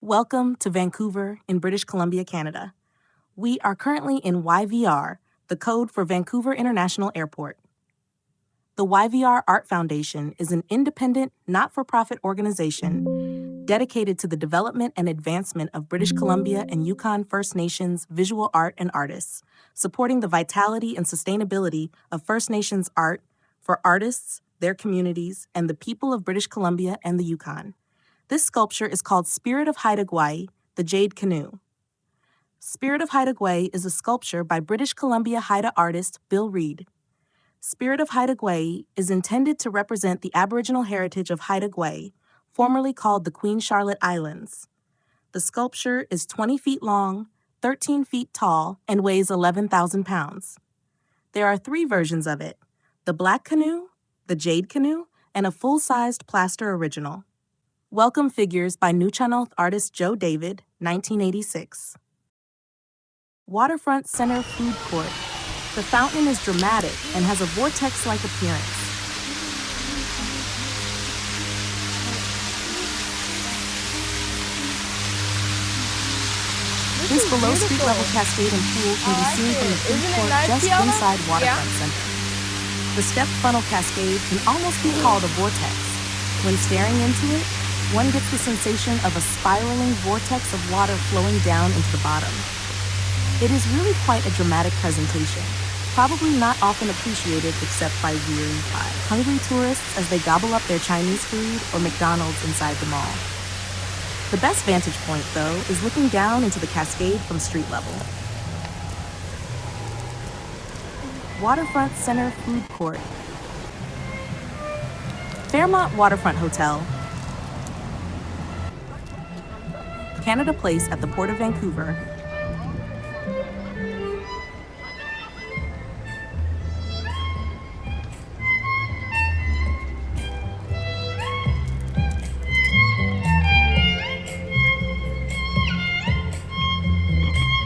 Welcome to Vancouver in British Columbia, Canada. We are currently in YVR, the code for Vancouver International Airport. The YVR Art Foundation is an independent, not-for-profit organization dedicated to the development and advancement of British Columbia and Yukon First Nations visual art and artists, supporting the vitality and sustainability of First Nations art for artists, their communities, and the people of British Columbia and the Yukon. This sculpture is called Spirit of Haida Gwaii, the Jade Canoe. Spirit of Haida Gwaii is a sculpture by British Columbia Haida artist Bill Reid. Spirit of Haida Gwaii is intended to represent the Aboriginal heritage of Haida Gwaii, formerly called the Queen Charlotte Islands. The sculpture is 20 feet long, 13 feet tall, and weighs 11,000 pounds. There are 3 versions of it: the Black Canoe, the Jade Canoe, and a full-sized plaster original. Welcome figures by Nuu-chah-nulth artist Joe David, 1986. Waterfront Center Food Court. The fountain is dramatic and has a vortex-like appearance. This below-street-level cascade and pool can be seen from the food court just inside Waterfront Center. The stepped funnel cascade can almost be called a vortex. When staring into it, one gets the sensation of a spiraling vortex of water flowing down into the bottom. It is really quite a dramatic presentation, probably not often appreciated except by weary, hungry tourists as they gobble up their Chinese food or McDonald's inside the mall. The best vantage point, though, is looking down into the cascade from street level. Waterfront Center Food Court. Fairmont Waterfront Hotel, Canada Place at the Port of Vancouver,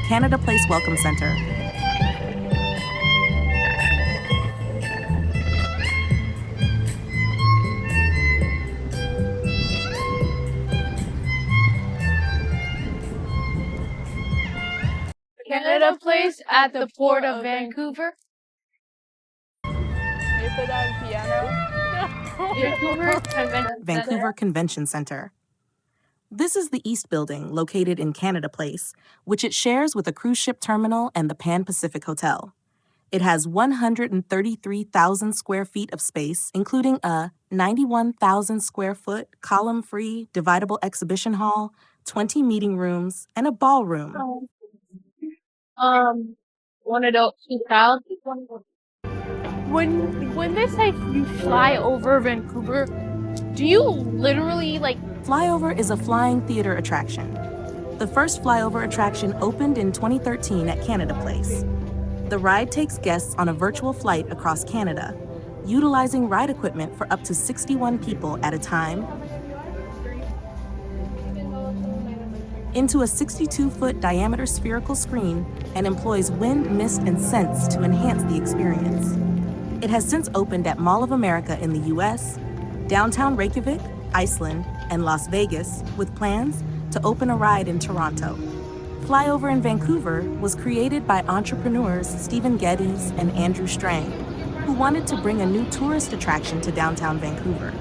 Canada Place Welcome Center, Canada Place at the Port of Vancouver. Vancouver Convention Center. This is the East Building, located in Canada Place, which it shares with a cruise ship terminal and the Pan Pacific Hotel. It has 133,000 square feet of space, including a 91,000 square foot column-free dividable exhibition hall, 20 meeting rooms, and a ballroom. One adult, 2 child. When they say you fly over Vancouver, do you literally Flyover is a flying theater attraction. The first flyover attraction opened in 2013 at Canada Place. The ride takes guests on a virtual flight across Canada, utilizing ride equipment for up to 61 people at a time, into a 62-foot diameter spherical screen, and employs wind, mist, and scents to enhance the experience. It has since opened at Mall of America in the US, downtown Reykjavik, Iceland, and Las Vegas, with plans to open a ride in Toronto. Flyover in Vancouver was created by entrepreneurs Stephen Geddes and Andrew Strang, who wanted to bring a new tourist attraction to downtown Vancouver.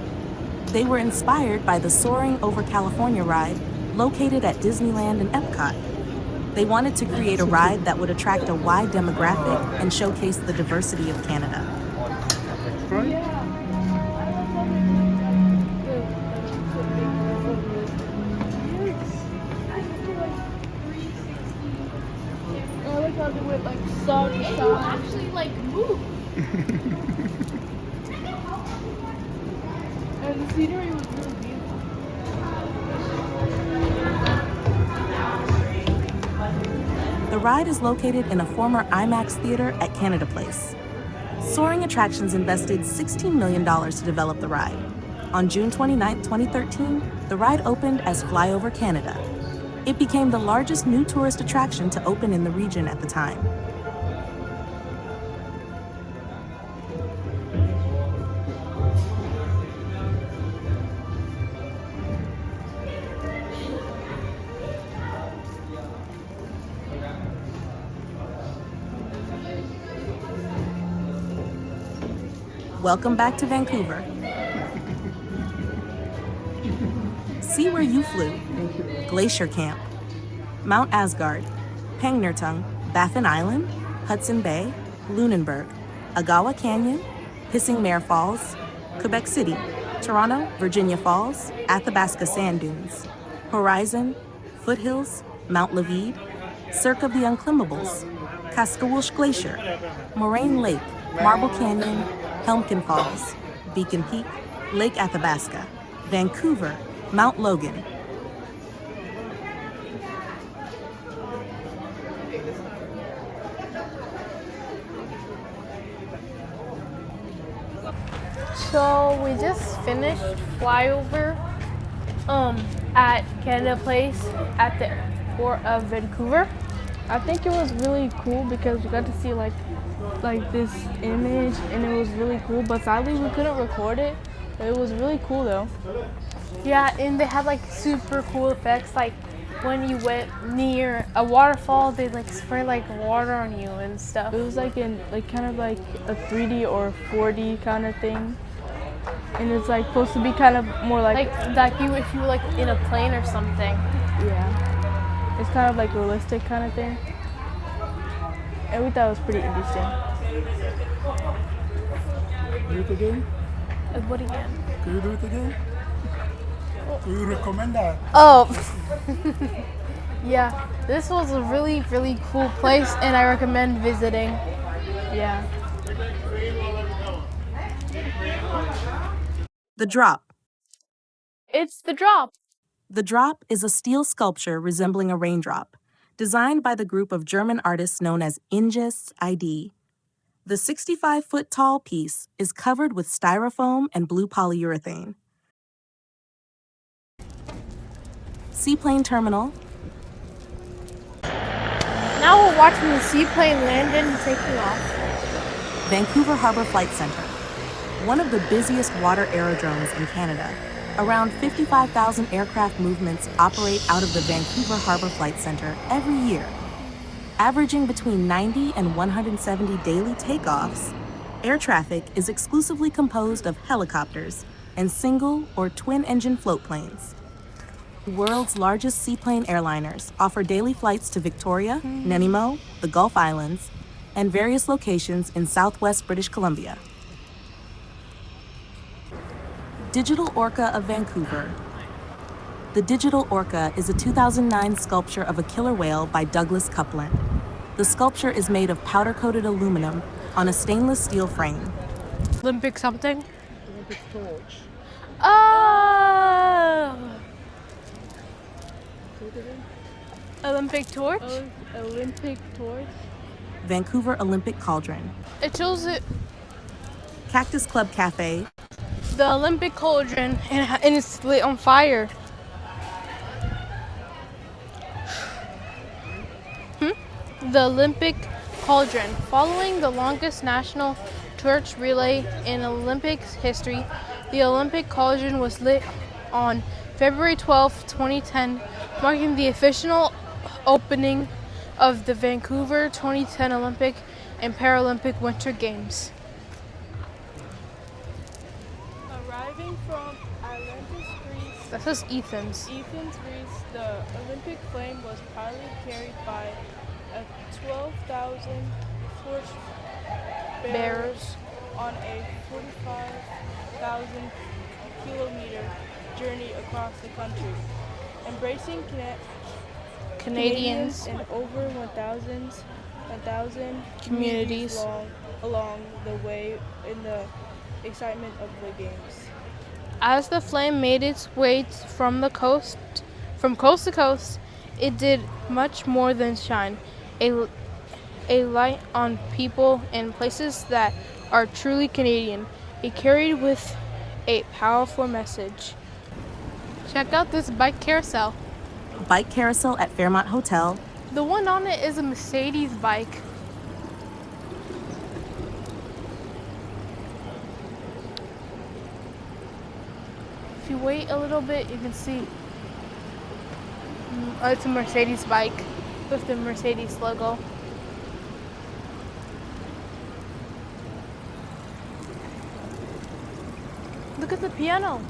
They were inspired by the Soaring Over California ride located at Disneyland and Epcot. They wanted to create a ride that would attract a wide demographic and showcase the diversity of Canada. I like how they went side to side. Actually move. And the scenery was really beautiful. The ride is located in a former IMAX theater at Canada Place. Soaring Attractions invested $16 million to develop the ride. On June 29, 2013, the ride opened as Flyover Canada. It became the largest new tourist attraction to open in the region at the time. Welcome back to Vancouver. See where you flew. Glacier Camp, Mount Asgard, Pangnertung, Baffin Island, Hudson Bay, Lunenburg, Agawa Canyon, Hissing Mare Falls, Quebec City, Toronto, Virginia Falls, Athabasca Sand Dunes, Horizon, Foothills, Mount Levede, Cirque of the Unclimbables, Kaskawush Glacier, Moraine Lake, Marble Canyon, Helmkin Falls, Beacon Peak, Lake Athabasca, Vancouver, Mount Logan. So we just finished flyover at Canada Place at the Port of Vancouver. I think it was really cool because we got to see like this image and it was really cool, but sadly we couldn't record it. But it was really cool though. Yeah, and they had like super cool effects, like when you went near a waterfall, they like spray like water on you and stuff. It was like in kind of like a 3D or 4D kind of thing. And it's like supposed to be kind of more like you if you were like in a plane or something. Yeah. It's kind of like realistic kind of thing. And we thought it was pretty interesting. Do it again? What again? Can you do it again? Do you recommend that? Oh. Yeah. This was a really, really cool place and I recommend visiting. Yeah. The Drop. It's the drop. The Drop is a steel sculpture resembling a raindrop, designed by the group of German artists known as Ingest ID. The 65-foot-tall piece is covered with styrofoam and blue polyurethane. Seaplane Terminal. Now we're watching the seaplane landing and taking off. Vancouver Harbor Flight Center, one of the busiest water aerodromes in Canada. Around 55,000 aircraft movements operate out of the Vancouver Harbor Flight Center every year, averaging between 90 and 170 daily takeoffs. Air traffic is exclusively composed of helicopters and single or twin-engine float planes. The world's largest seaplane airliners offer daily flights to Victoria, Nanaimo, the Gulf Islands, and various locations in southwest British Columbia. Digital Orca of Vancouver. The Digital Orca is a 2009 sculpture of a killer whale by Douglas Coupland. The sculpture is made of powder-coated aluminum on a stainless steel frame. Olympic something? Olympic torch. Oh! Olympic torch? Olympic torch. Vancouver Olympic Cauldron. It shows it. Cactus Club Cafe. The Olympic cauldron and it's lit on fire. The Olympic cauldron. Following the longest national torch relay in Olympics history, the Olympic cauldron was lit on February 12, 2010, marking the official opening of the Vancouver 2010 Olympic and Paralympic Winter Games. Arriving from Atlantis, Greece, This is Ethan's. Greece, the Olympic flame was proudly carried by a 12,000 torch bearers on a 45,000 kilometer journey across the country, embracing Canadians and over 1,000 Communities. along the way in the excitement of the games. As the flame made its way from coast to coast, it did much more than shine a light on people and places that are truly Canadian. It carried with a powerful message. Check out this bike carousel. Bike carousel at Fairmont Hotel. The one on it is a Mercedes bike. If you wait a little bit, you can see it's a Mercedes bike with the Mercedes logo. Look at the piano.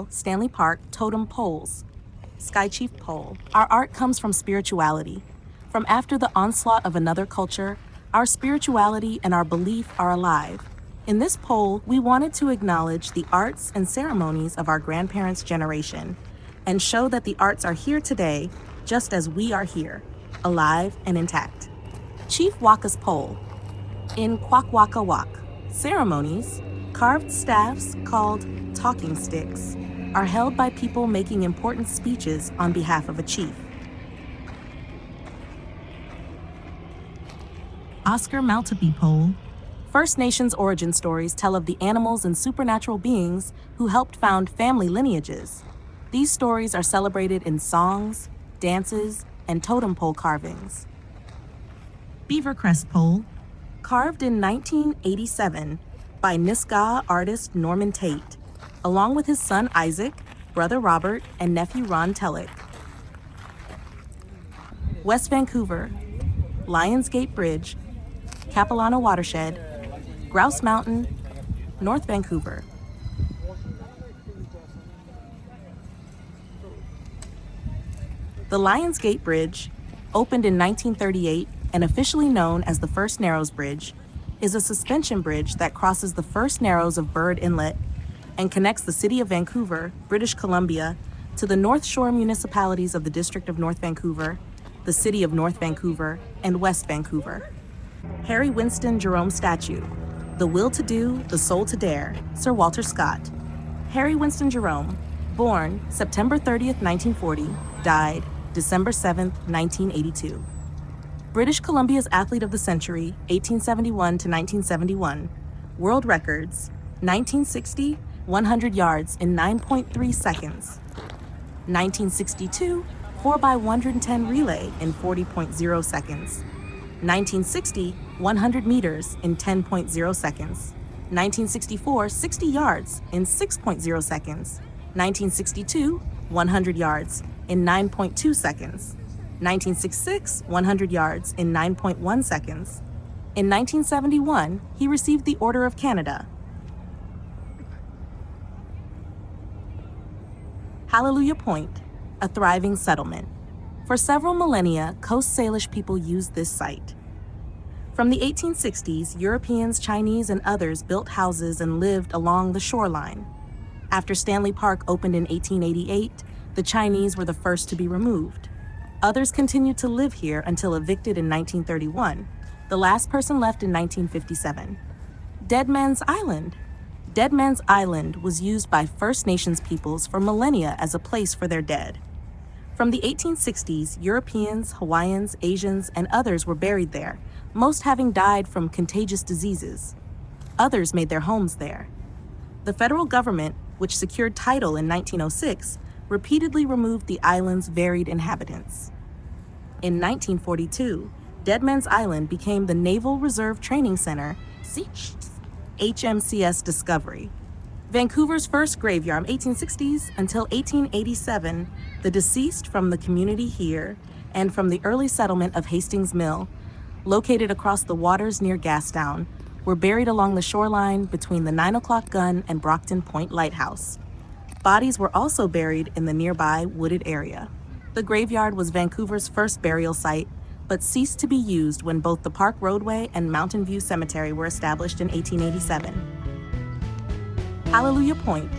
Stanley Park Totem Poles, Sky Chief Pole. Our art comes from spirituality. From after the onslaught of another culture, our spirituality and our belief are alive. In this pole, we wanted to acknowledge the arts and ceremonies of our grandparents' generation and show that the arts are here today just as we are here, alive and intact. Chief Waka's Pole. In Kwak Waka Wak, ceremonies, carved staffs called talking sticks are held by people making important speeches on behalf of a chief. Oscar Maltapy Pole. First Nations origin stories tell of the animals and supernatural beings who helped found family lineages. These stories are celebrated in songs, dances, and totem pole carvings. Beaver Crest Pole. Carved in 1987 by Niska'a artist Norman Tate, along with his son Isaac, brother Robert, and nephew Ron Tellick. West Vancouver, Lions Gate Bridge, Capilano Watershed, Grouse Mountain, North Vancouver. The Lions Gate Bridge, opened in 1938 and officially known as the First Narrows Bridge, is a suspension bridge that crosses the First Narrows of Bird Inlet and connects the city of Vancouver, British Columbia, to the North Shore municipalities of the District of North Vancouver, the City of North Vancouver, and West Vancouver. Harry Winston Jerome Statue, The Will to Do, the Soul to Dare, Sir Walter Scott. Harry Winston Jerome, born September 30th, 1940, died December 7th, 1982. British Columbia's Athlete of the Century, 1871 to 1971. World records, 1960, 100 yards in 9.3 seconds. 1962, 4x110 relay in 40.0 seconds. 1960, 100 meters in 10.0 seconds. 1964, 60 yards in 6.0 seconds. 1962, 100 yards in 9.2 seconds. 1966, 100 yards in 9.1 seconds. In 1971, he received the Order of Canada. Hallelujah Point, a thriving settlement. For several millennia, Coast Salish people used this site. From the 1860s, Europeans, Chinese, and others built houses and lived along the shoreline. After Stanley Park opened in 1888, the Chinese were the first to be removed. Others continued to live here until evicted in 1931, the last person left in 1957. Dead Man's Island. Dead Man's Island was used by First Nations peoples for millennia as a place for their dead. From the 1860s, Europeans, Hawaiians, Asians, and others were buried there, most having died from contagious diseases. Others made their homes there. The federal government, which secured title in 1906, repeatedly removed the island's varied inhabitants. In 1942, Dead Man's Island became the Naval Reserve Training Center, HMCS Discovery. Vancouver's first graveyard from 1860s until 1887, the deceased from the community here and from the early settlement of Hastings Mill, located across the waters near Gastown, were buried along the shoreline between the 9 o'clock gun and Brockton Point Lighthouse. Bodies were also buried in the nearby wooded area. The graveyard was Vancouver's first burial site, but ceased to be used when both the Park Roadway and Mountain View Cemetery were established in 1887. Hallelujah Point.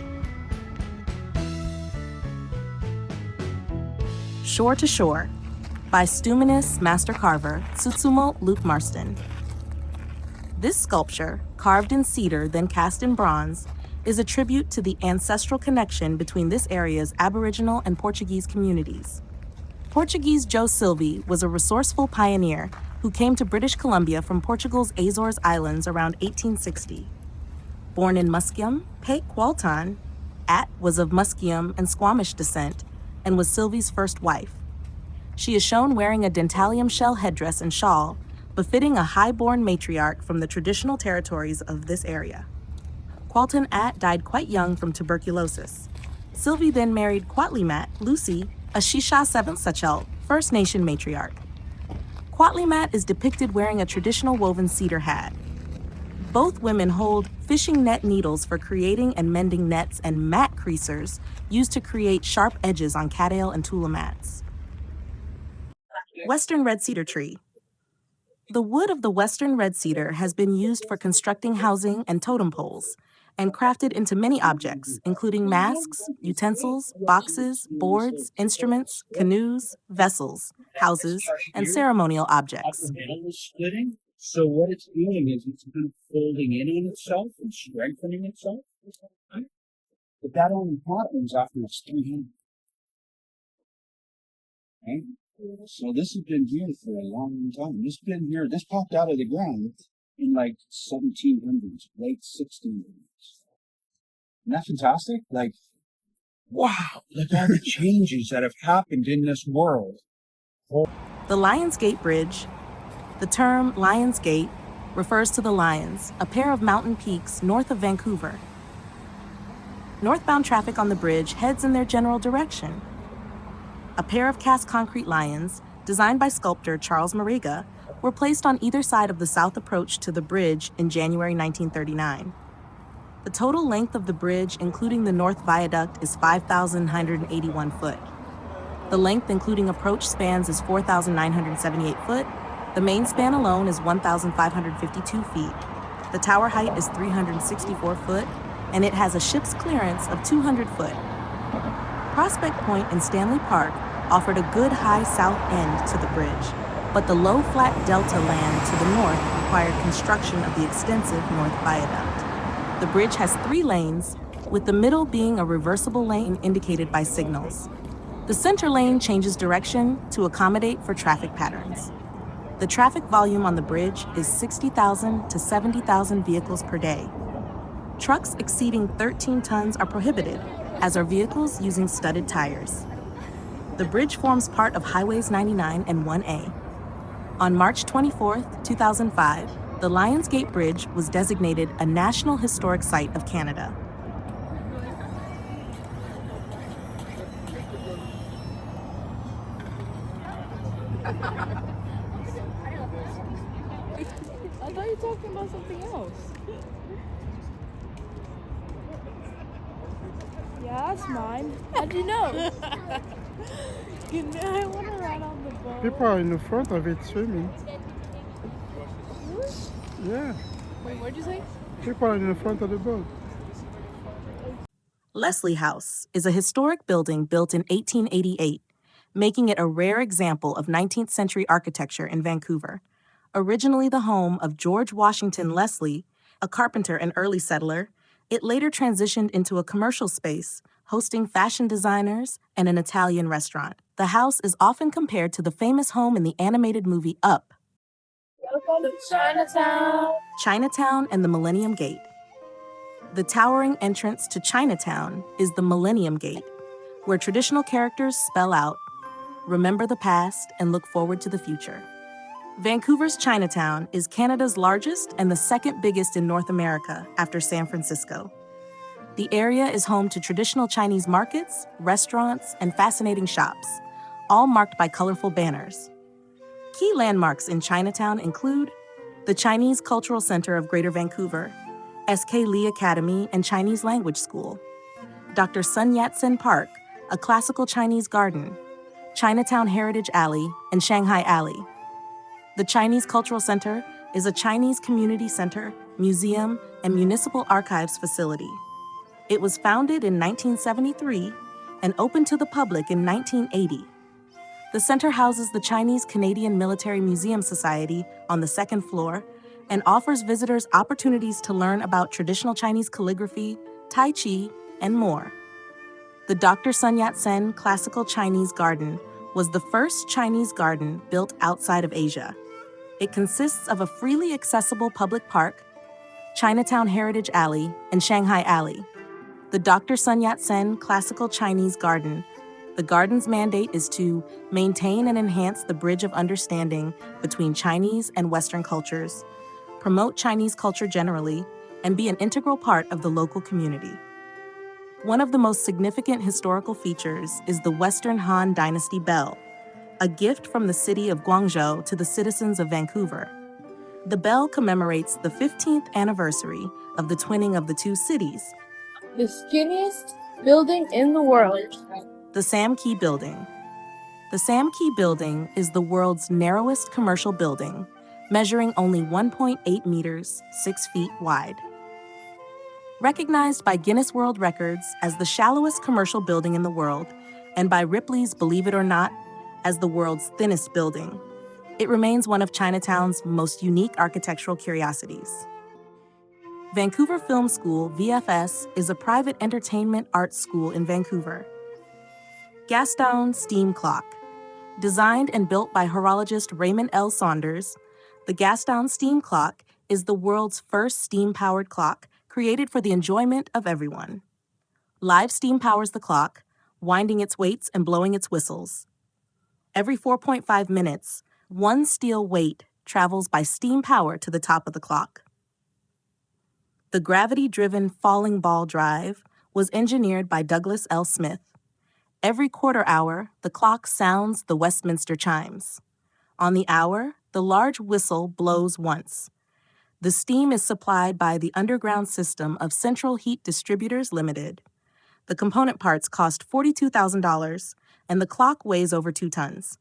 Shore to Shore by Stuminous Master Carver Tsutsumo Luke Marston. This sculpture, carved in cedar then cast in bronze, is a tribute to the ancestral connection between this area's Aboriginal and Portuguese communities. Portuguese Joe Silvey was a resourceful pioneer who came to British Columbia from Portugal's Azores Islands around 1860. Born in Musqueam, Pate Qualton, At was of Musqueam and Squamish descent and was Silvey's first wife. She is shown wearing a dentalium shell headdress and shawl, befitting a high-born matriarch from the traditional territories of this area. Qualton At died quite young from tuberculosis. Silvey then married Quatlimat Lucy, a Shisha 7th Sachel, First Nation matriarch. Quatlimat is depicted wearing a traditional woven cedar hat. Both women hold fishing net needles for creating and mending nets and mat creasers used to create sharp edges on cattail and tula mats. Western red cedar tree. The wood of the western red cedar has been used for constructing housing and totem poles, and crafted into many objects, including masks, utensils, boxes, boards, instruments, canoes, vessels, houses, and ceremonial objects. So what it's doing is it's kind of folding in on itself and strengthening itself. Right? But that only happens after it's 300. Right? So this has been here for a long time. This popped out of the ground in like 1700s, late 1600s. Isn't that fantastic? Like, wow, look at all the changes that have happened in this world. The Lions Gate Bridge. The term Lions Gate refers to the Lions, a pair of mountain peaks north of Vancouver. Northbound traffic on the bridge heads in their general direction. A pair of cast concrete lions, designed by sculptor Charles Marega, were placed on either side of the south approach to the bridge in January 1939. The total length of the bridge, including the North Viaduct, is 5,981 foot. The length, including approach spans, is 4,978 foot. The main span alone is 1,552 feet. The tower height is 364 foot, and it has a ship's clearance of 200 foot. Prospect Point in Stanley Park offered a good high south end to the bridge, but the low flat delta land to the north required construction of the extensive North Viaduct. The bridge has 3 lanes, with the middle being a reversible lane indicated by signals. The center lane changes direction to accommodate for traffic patterns. The traffic volume on the bridge is 60,000 to 70,000 vehicles per day. Trucks exceeding 13 tons are prohibited, as are vehicles using studded tires. The bridge forms part of Highways 99 and 1A. On March 24, 2005, the Lions Gate Bridge was designated a National Historic Site of Canada. I thought you were talking about something else. Yeah, that's mine. How'd you know? I want to ride on the boat. People are in the front of it swimming. Really? Yeah, Wait, what'd you say? people are in the front of the boat. Leslie House is a historic building built in 1888, making it a rare example of 19th century architecture in Vancouver. Originally the home of George Washington Leslie, a carpenter and early settler, it later transitioned into a commercial space, hosting fashion designers and an Italian restaurant. The house is often compared to the famous home in the animated movie Up. Welcome to Chinatown. Chinatown and the Millennium Gate. The towering entrance to Chinatown is the Millennium Gate, where traditional characters spell out, remember the past and look forward to the future. Vancouver's Chinatown is Canada's largest and the second biggest in North America after San Francisco. The area is home to traditional Chinese markets, restaurants, and fascinating shops, all marked by colorful banners. Key landmarks in Chinatown include the Chinese Cultural Center of Greater Vancouver, S.K. Lee Academy and Chinese Language School, Dr. Sun Yat-sen Park, a classical Chinese garden, Chinatown Heritage Alley, and Shanghai Alley. The Chinese Cultural Center is a Chinese community center, museum, and municipal archives facility. It was founded in 1973 and opened to the public in 1980. The center houses the Chinese Canadian Military Museum Society on the second floor and offers visitors opportunities to learn about traditional Chinese calligraphy, Tai Chi, and more. The Dr. Sun Yat-sen Classical Chinese Garden was the first Chinese garden built outside of Asia. It consists of a freely accessible public park, Chinatown Heritage Alley, and Shanghai Alley. The Dr. Sun Yat-sen Classical Chinese Garden. The garden's mandate is to maintain and enhance the bridge of understanding between Chinese and Western cultures, promote Chinese culture generally, and be an integral part of the local community. One of the most significant historical features is the Western Han Dynasty Bell, a gift from the city of Guangzhou to the citizens of Vancouver. The bell commemorates the 15th anniversary of the twinning of the two cities. The skinniest building in the world. The Sam Key Building. The Sam Key Building is the world's narrowest commercial building, measuring only 1.8 meters, 6 feet wide. Recognized by Guinness World Records as the shallowest commercial building in the world, and by Ripley's Believe It or Not as the world's thinnest building, it remains one of Chinatown's most unique architectural curiosities. Vancouver Film School, VFS, is a private entertainment arts school in Vancouver. Gastown Steam Clock. Designed and built by horologist Raymond L. Saunders, the Gastown Steam Clock is the world's first steam-powered clock created for the enjoyment of everyone. Live steam powers the clock, winding its weights and blowing its whistles. Every 4.5 minutes, one steel weight travels by steam power to the top of the clock. The gravity-driven falling ball drive was engineered by Douglas L. Smith. Every quarter hour, the clock sounds the Westminster chimes. On the hour, the large whistle blows once. The steam is supplied by the underground system of Central Heat Distributors Limited. The component parts cost $42,000, and the clock weighs over 2 tons.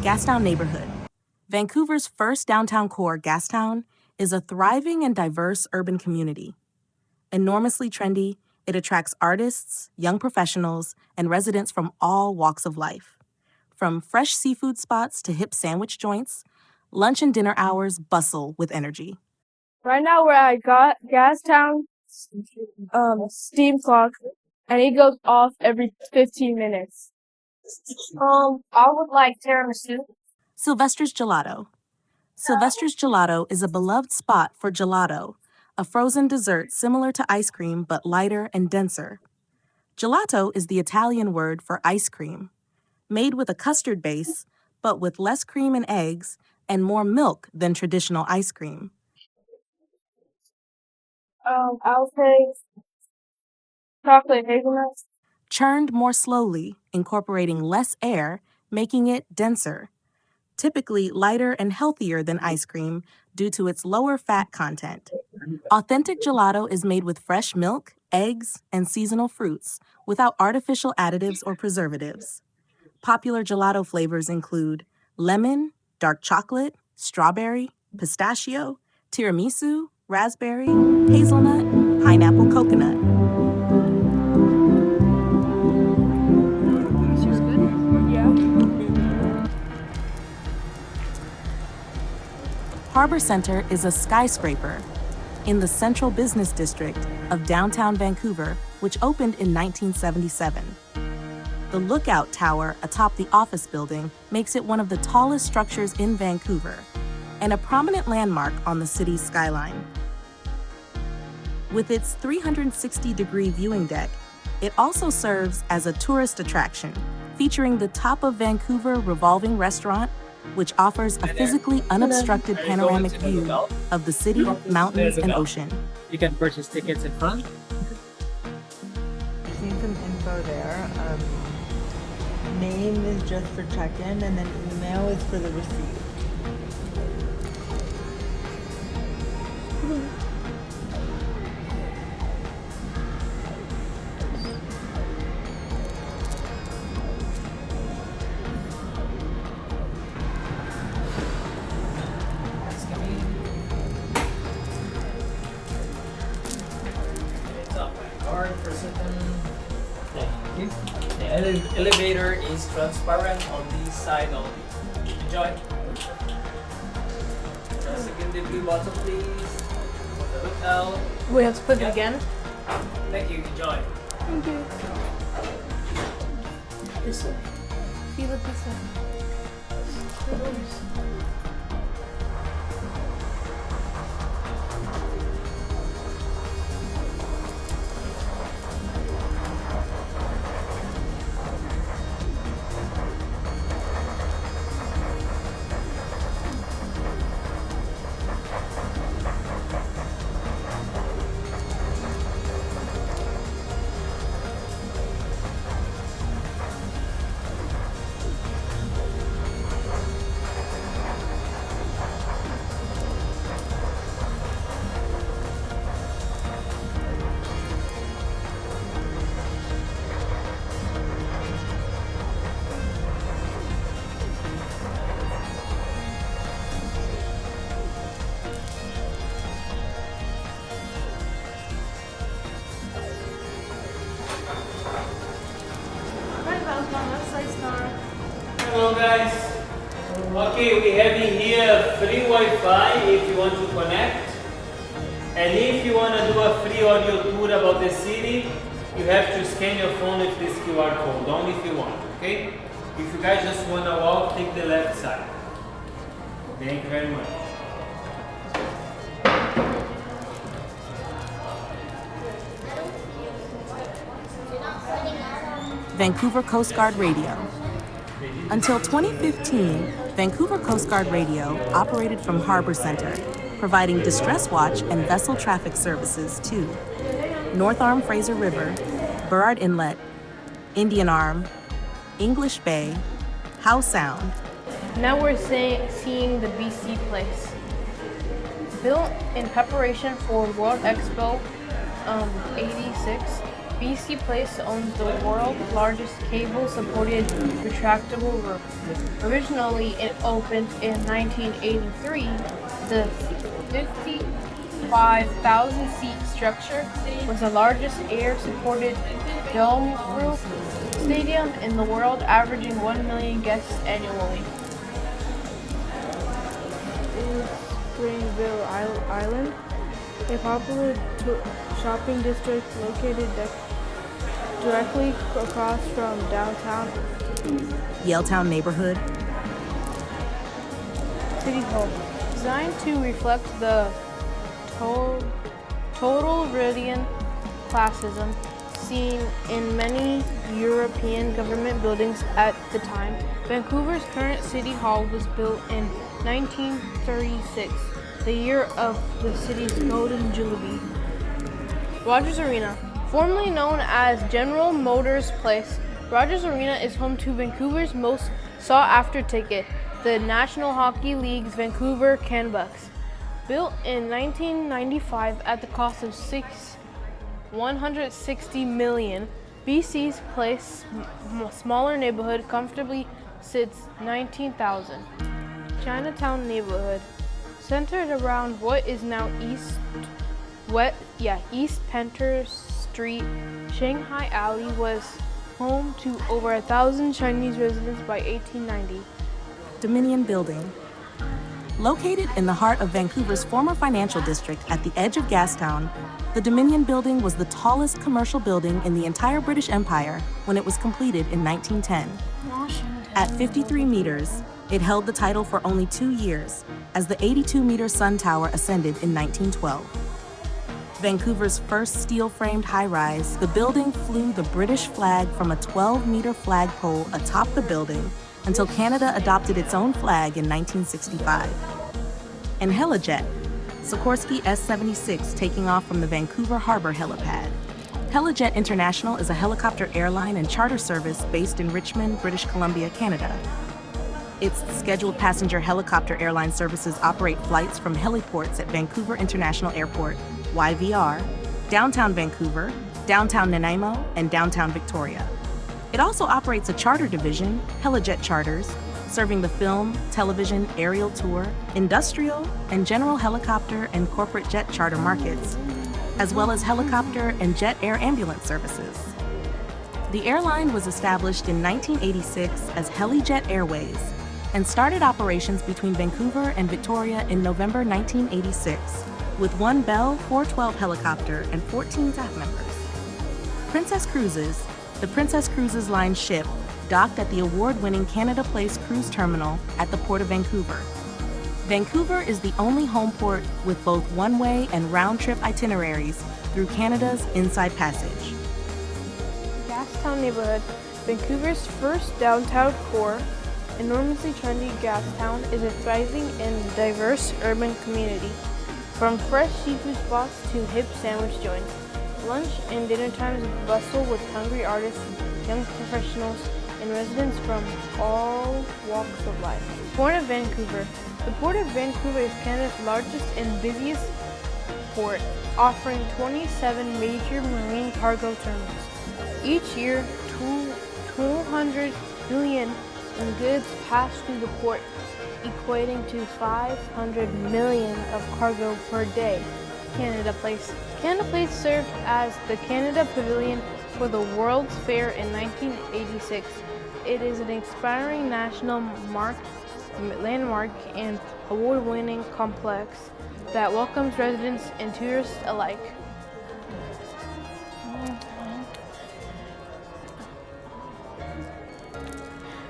Gastown neighborhood. Vancouver's first downtown core, Gastown, is a thriving and diverse urban community. Enormously trendy, it attracts artists, young professionals, and residents from all walks of life. From fresh seafood spots to hip sandwich joints, lunch and dinner hours bustle with energy. Right now we're at Gastown steam clock, and it goes off every 15 minutes. I would like tiramisu. Silvestre's Gelato. Silvestre's Gelato is a beloved spot for gelato, a frozen dessert similar to ice cream but lighter and denser. Gelato is the Italian word for ice cream, made with a custard base but with less cream and eggs and more milk than traditional ice cream. I'll take chocolate hazelnuts. Churned more slowly, incorporating less air, making it denser. Typically lighter and healthier than ice cream due to its lower fat content. Authentic gelato is made with fresh milk, eggs, and seasonal fruits without artificial additives or preservatives. Popular gelato flavors include lemon, dark chocolate, strawberry, pistachio, tiramisu, raspberry, hazelnut, pineapple, coconut. Harbor Center is a skyscraper in the Central Business District of downtown Vancouver, which opened in 1977. The Lookout Tower atop the office building makes it one of the tallest structures in Vancouver and a prominent landmark on the city's skyline. With its 360-degree viewing deck, it also serves as a tourist attraction, featuring the Top of Vancouver revolving restaurant, which offers a physically unobstructed panoramic view of the city, mountains, and ocean. You can purchase tickets in front. I've seen some info there. Name is just for check-in, and then email is for the receipt. The elevator is transparent on this side only. Enjoy. Second degree bottom, please. For the lookout. We have to put it again. Thank you. Enjoy. Thank you. This way. Feel it this way. Hello guys. Okay, we have in here free Wi-Fi if you want to connect. And if you want to do a free audio tour about the city, you have to scan your phone with this QR code, only if you want, okay? If you guys just want to walk, take the left side. Thank you very much. Vancouver Coast Guard Radio. Until 2015, Vancouver Coast Guard Radio operated from Harbor Center, providing distress watch and vessel traffic services to North Arm Fraser River, Burrard Inlet, Indian Arm, English Bay, Howe Sound. Now we're seeing the BC Place. Built in preparation for World Expo 86, BC Place owns the world's largest cable-supported retractable roof. Originally, it opened in 1983. The 55,000-seat structure was the largest air-supported dome roof stadium in the world, averaging 1 million guests annually. Granville Island, a popular shopping district located directly across from downtown Yaletown neighborhood, City Hall, designed to reflect the totalitarian classism seen in many European government buildings at the time. Vancouver's current City Hall was built in 1936, the year of the city's Golden Jubilee. Rogers Arena, formerly known as General Motors Place, Rogers Arena is home to Vancouver's most sought-after ticket, the National Hockey League's Vancouver Canucks. Built in 1995 at the cost of $160 million, BC's Place, smaller neighborhood, comfortably sits 19,000. Chinatown neighborhood, centered around what is now East Penter Street, Shanghai Alley was home to over 1,000 Chinese residents by 1890. Dominion Building. Located in the heart of Vancouver's former financial district at the edge of Gastown, the Dominion Building was the tallest commercial building in the entire British Empire when it was completed in 1910. At 53 meters, it held the title for only 2 years, as the 82-meter Sun Tower ascended in 1912. Vancouver's first steel-framed high-rise, the building flew the British flag from a 12-meter flagpole atop the building until Canada adopted its own flag in 1965. And Helijet, Sikorsky S-76 taking off from the Vancouver Harbor helipad. Helijet International is a helicopter airline and charter service based in Richmond, British Columbia, Canada. Its scheduled passenger helicopter airline services operate flights from heliports at Vancouver International Airport, YVR, downtown Vancouver, downtown Nanaimo, and downtown Victoria. It also operates a charter division, Helijet Charters, serving the film, television, aerial tour, industrial, and general helicopter and corporate jet charter markets, as well as helicopter and jet air ambulance services. The airline was established in 1986 as Helijet Airways and started operations between Vancouver and Victoria in November 1986 with 1 Bell 412 helicopter and 14 staff members. Princess Cruises, the Princess Cruises Line ship, docked at the award-winning Canada Place Cruise Terminal at the Port of Vancouver. Vancouver is the only home port with both one-way and round-trip itineraries through Canada's Inside Passage. Gastown neighborhood, Vancouver's first downtown core, enormously trendy Gastown is a thriving and diverse urban community. From fresh seafood spots to hip sandwich joints, lunch and dinner times bustle with hungry artists, young professionals, and residents from all walks of life. Port of Vancouver. The Port of Vancouver is Canada's largest and busiest port, offering 27 major marine cargo terminals. Each year, 200 billion in goods pass through the port, equating to 500 million of cargo per day. Canada Place. Canada Place served as the Canada Pavilion for the World's Fair in 1986. It is an inspiring national landmark and award-winning complex that welcomes residents and tourists alike.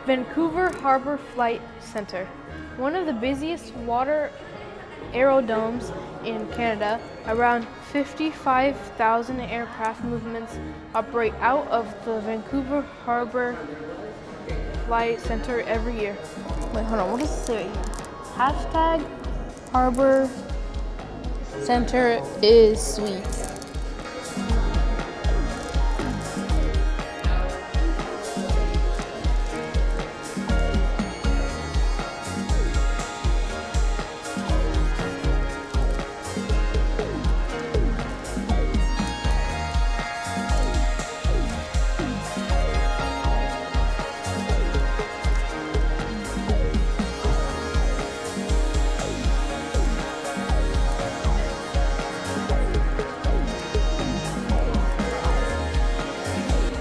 Vancouver Harbor Flight Center, one of the busiest water aerodromes in Canada. Around 55,000 aircraft movements operate out of the Vancouver Harbor Flight Center every year. Wait, hold on, what does it say right here? Hashtag Harbor Center is sweet.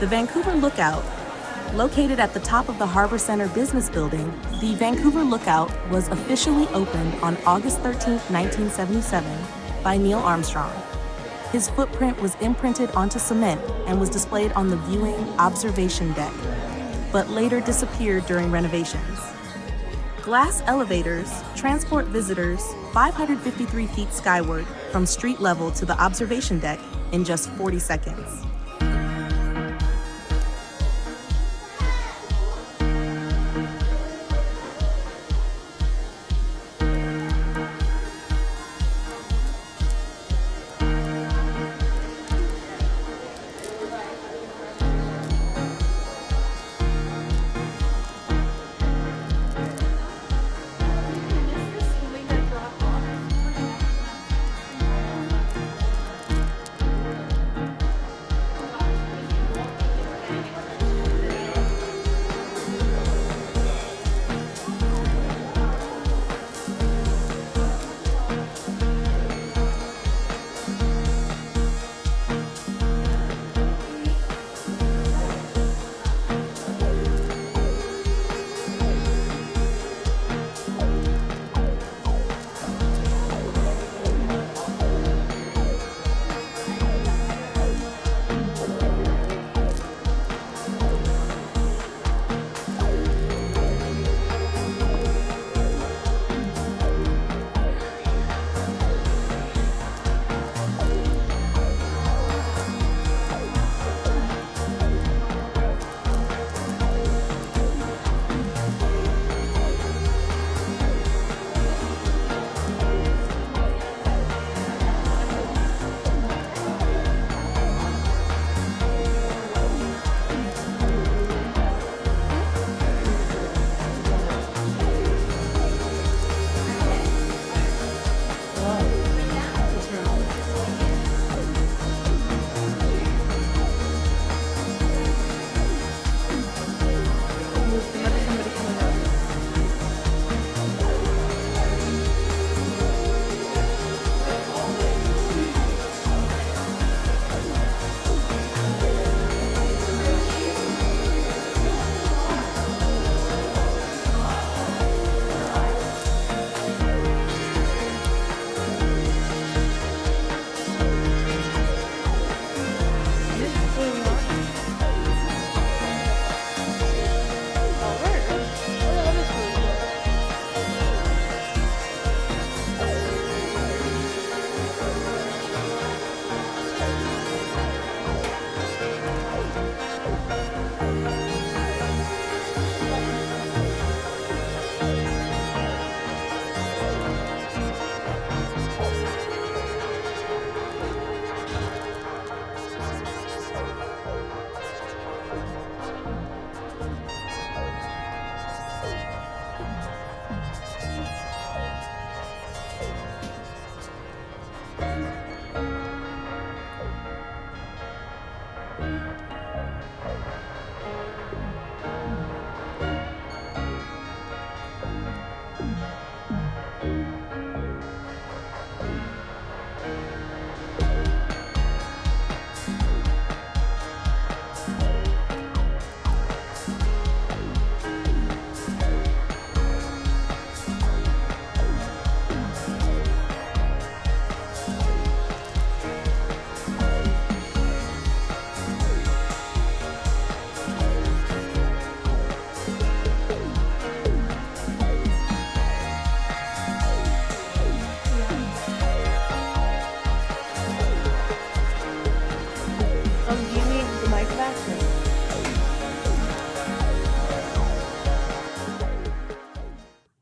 The Vancouver Lookout. Located at the top of the Harbor Center Business Building, the Vancouver Lookout was officially opened on August 13, 1977, by Neil Armstrong. His footprint was imprinted onto cement and was displayed on the viewing observation deck, but later disappeared during renovations. Glass elevators transport visitors 553 feet skyward from street level to the observation deck in just 40 seconds.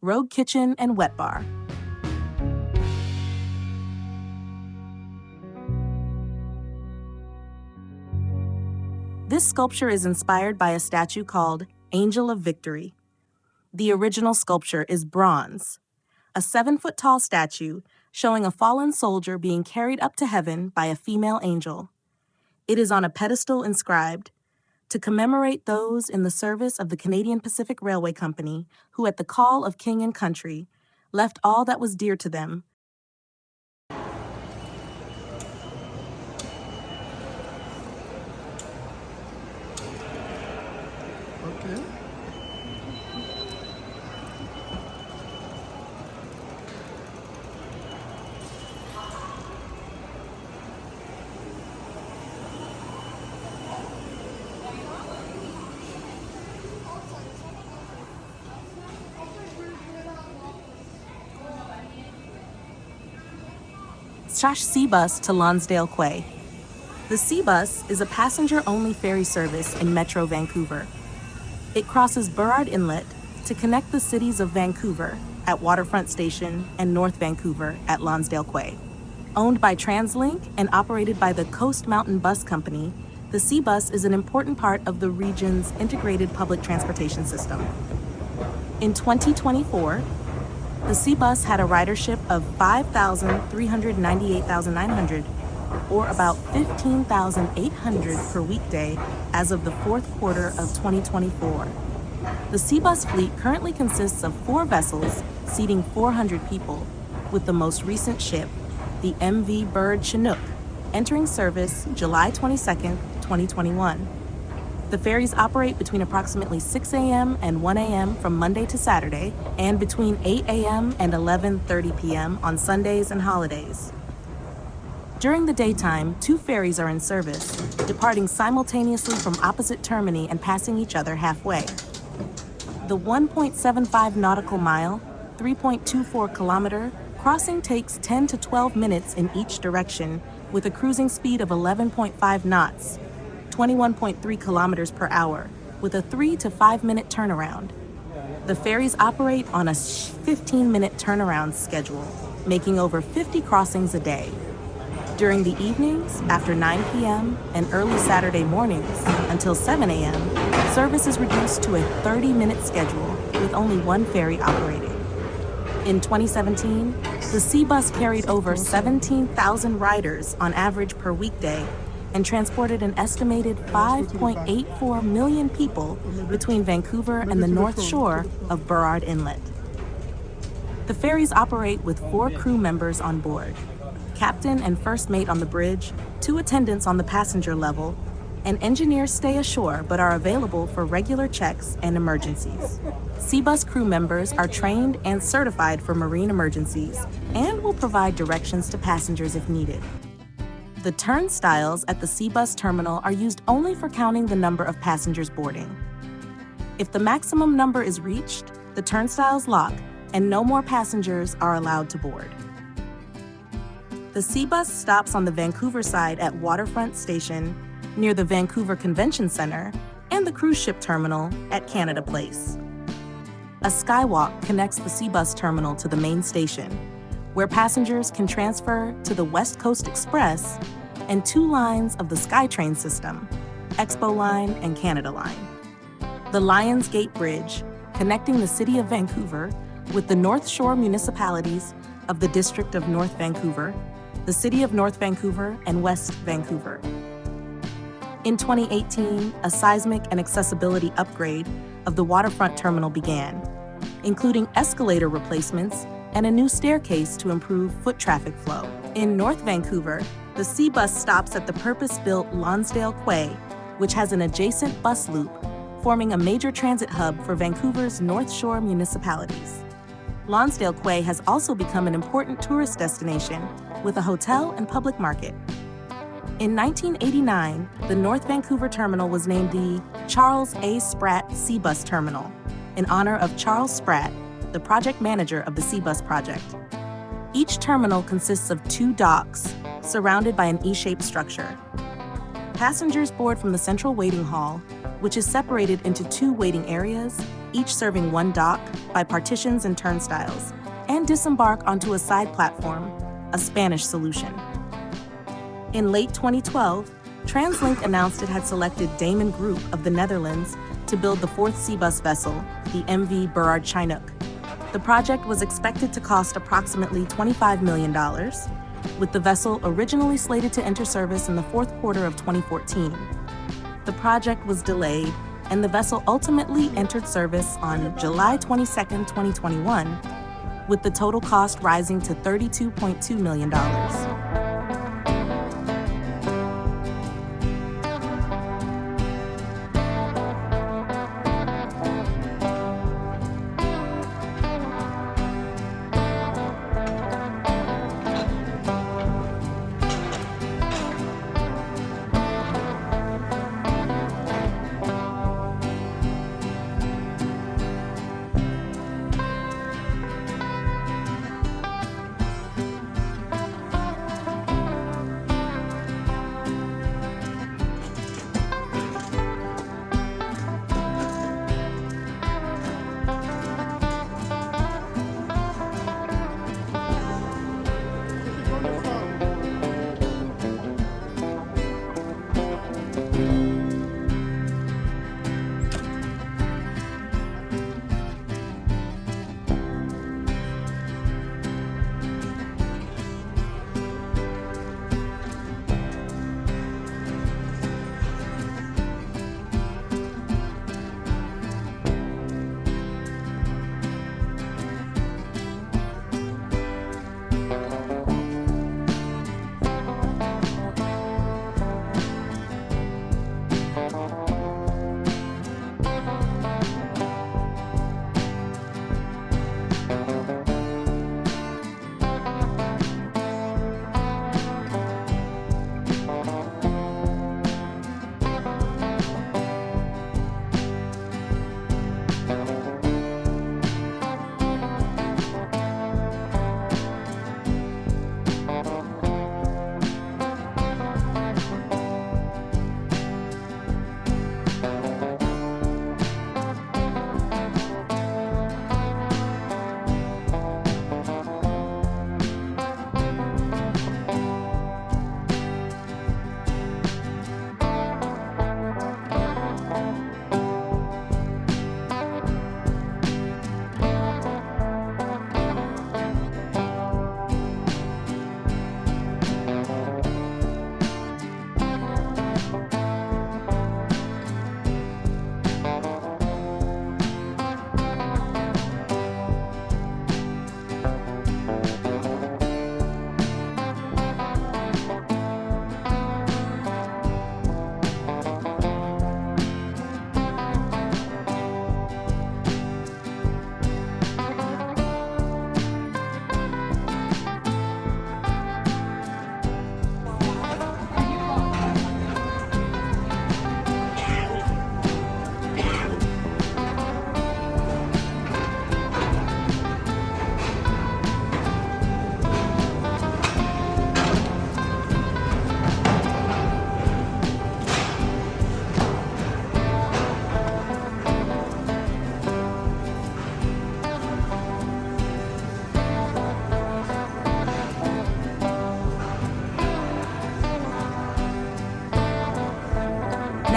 Rogue Kitchen and Wetbar. This sculpture is inspired by a statue called Angel of Victory. The original sculpture is bronze, a 7-foot-tall statue showing a fallen soldier being carried up to heaven by a female angel. It is on a pedestal inscribed, "To commemorate those in the service of the Canadian Pacific Railway Company who at the call of king and country left all that was dear to them." Okay. Seabus to Lonsdale Quay. The Seabus is a passenger-only ferry service in Metro Vancouver. It crosses Burrard Inlet to connect the cities of Vancouver at Waterfront Station and North Vancouver at Lonsdale Quay. Owned by TransLink and operated by the Coast Mountain Bus Company, the Seabus is an important part of the region's integrated public transportation system. In 2024, the Seabus had a ridership of 5,398,900, or about 15,800 per weekday as of the fourth quarter of 2024. The Seabus fleet currently consists of 4 vessels seating 400 people, with the most recent ship, the MV Bird Chinook, entering service July 22, 2021. The ferries operate between approximately 6 a.m. and 1 a.m. from Monday to Saturday, and between 8 a.m. and 11:30 p.m. on Sundays and holidays. During the daytime, 2 ferries are in service, departing simultaneously from opposite termini and passing each other halfway. The 1.75 nautical mile, 3.24 kilometer crossing takes 10 to 12 minutes in each direction, with a cruising speed of 11.5 knots, 21.3 kilometers per hour, with a 3 to 5 minute turnaround. The ferries operate on a 15-minute turnaround schedule, making over 50 crossings a day. During the evenings, after 9 p.m. and early Saturday mornings until 7 a.m., service is reduced to a 30-minute schedule with only 1 ferry operating. In 2017, the Seabus carried over 17,000 riders on average per weekday and transported an estimated 5.84 million people between Vancouver and the North Shore of Burrard Inlet. The ferries operate with 4 crew members on board, captain and first mate on the bridge, 2 attendants on the passenger level, and engineers stay ashore but are available for regular checks and emergencies. Seabus crew members are trained and certified for marine emergencies and will provide directions to passengers if needed. The turnstiles at the Seabus terminal are used only for counting the number of passengers boarding. If the maximum number is reached, the turnstiles lock and no more passengers are allowed to board. The Seabus stops on the Vancouver side at Waterfront Station near the Vancouver Convention Center and the cruise ship terminal at Canada Place. A skywalk connects the Seabus terminal to the main station, where passengers can transfer to the West Coast Express and 2 lines of the SkyTrain system, Expo Line and Canada Line. The Lions Gate Bridge, connecting the city of Vancouver with the North Shore municipalities of the District of North Vancouver, the City of North Vancouver, and West Vancouver. In 2018, a seismic and accessibility upgrade of the waterfront terminal began, including escalator replacements and a new staircase to improve foot traffic flow. In North Vancouver, the Seabus stops at the purpose-built Lonsdale Quay, which has an adjacent bus loop, forming a major transit hub for Vancouver's North Shore municipalities. Lonsdale Quay has also become an important tourist destination with a hotel and public market. In 1989, the North Vancouver terminal was named the Charles A. Spratt Seabus Terminal, in honor of Charles Spratt, the project manager of the Seabus project. Each terminal consists of 2 docks, surrounded by an E-shaped structure. Passengers board from the central waiting hall, which is separated into 2 waiting areas, each serving one dock by partitions and turnstiles, and disembark onto a side platform, a Spanish solution. In late 2012, TransLink announced it had selected Damen Group of the Netherlands to build the fourth Seabus vessel, the MV Burrard Chinook. The project was expected to cost approximately $25 million, with the vessel originally slated to enter service in the fourth quarter of 2014. The project was delayed, and the vessel ultimately entered service on July 22, 2021, with the total cost rising to $32.2 million.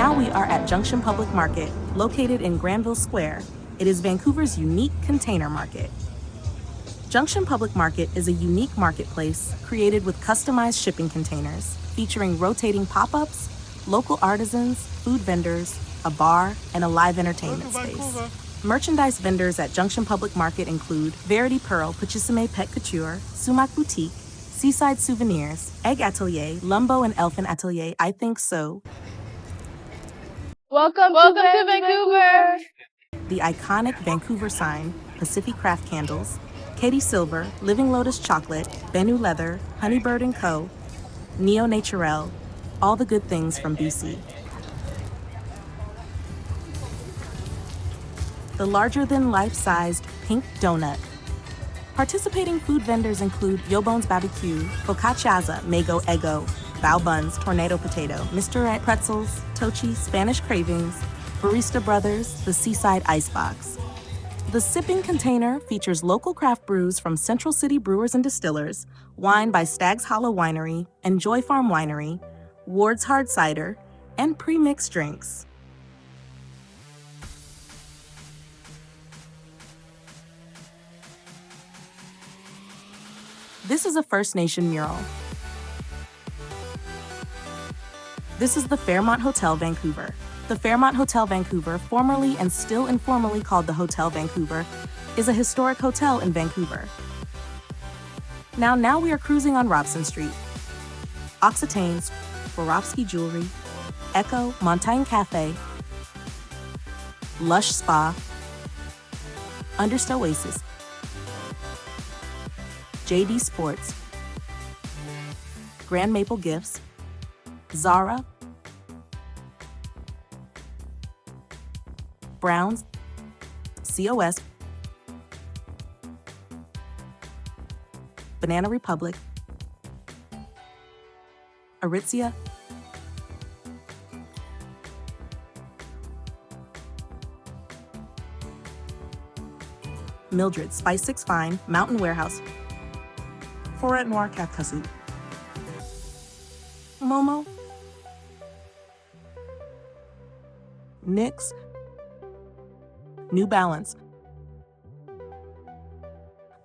Now we are at Junction Public Market, located in Granville Square. It is Vancouver's unique container market. Junction Public Market is a unique marketplace created with customized shipping containers, featuring rotating pop-ups, local artisans, food vendors, a bar, and a live entertainment space. Merchandise vendors at Junction Public Market include Verity Pearl, Pachissime Pet Couture, Sumac Boutique, Seaside Souvenirs, Egg Atelier, Lumbo and Elfin Atelier, I Think So, Welcome to Vancouver! the iconic Vancouver sign, Pacific Craft Candles, Katie Silver, Living Lotus Chocolate, Benu Leather, Honeybird & Co., Neo Naturel, all the good things from BC. The larger-than-life-sized Pink Donut. Participating food vendors include Yobone's Barbecue, Focacciaza, Mago Eggo, Bao Buns, Tornado Potato, Mr. Pretzels, Tochi, Spanish Cravings, Barista Brothers, the Seaside Icebox. The sipping container features local craft brews from Central City Brewers and Distillers, wine by Stag's Hollow Winery and Joy Farm Winery, Ward's Hard Cider, and pre-mixed drinks. This is a First Nation mural. This is the Fairmont Hotel, Vancouver. The Fairmont Hotel, Vancouver, formerly and still informally called the Hotel Vancouver, is a historic hotel in Vancouver. Now we are cruising on Robson Street. Occitane's, Swarovski Jewelry, Echo Montaigne Cafe, Lush Spa, Underst Oasis, JD Sports, Grand Maple Gifts, Zara, Browns, COS, Banana Republic, Aritzia, Mildred, Spice 6 Fine, Mountain Warehouse, Forêt Noire Kakassu, Momo, NYX, New Balance,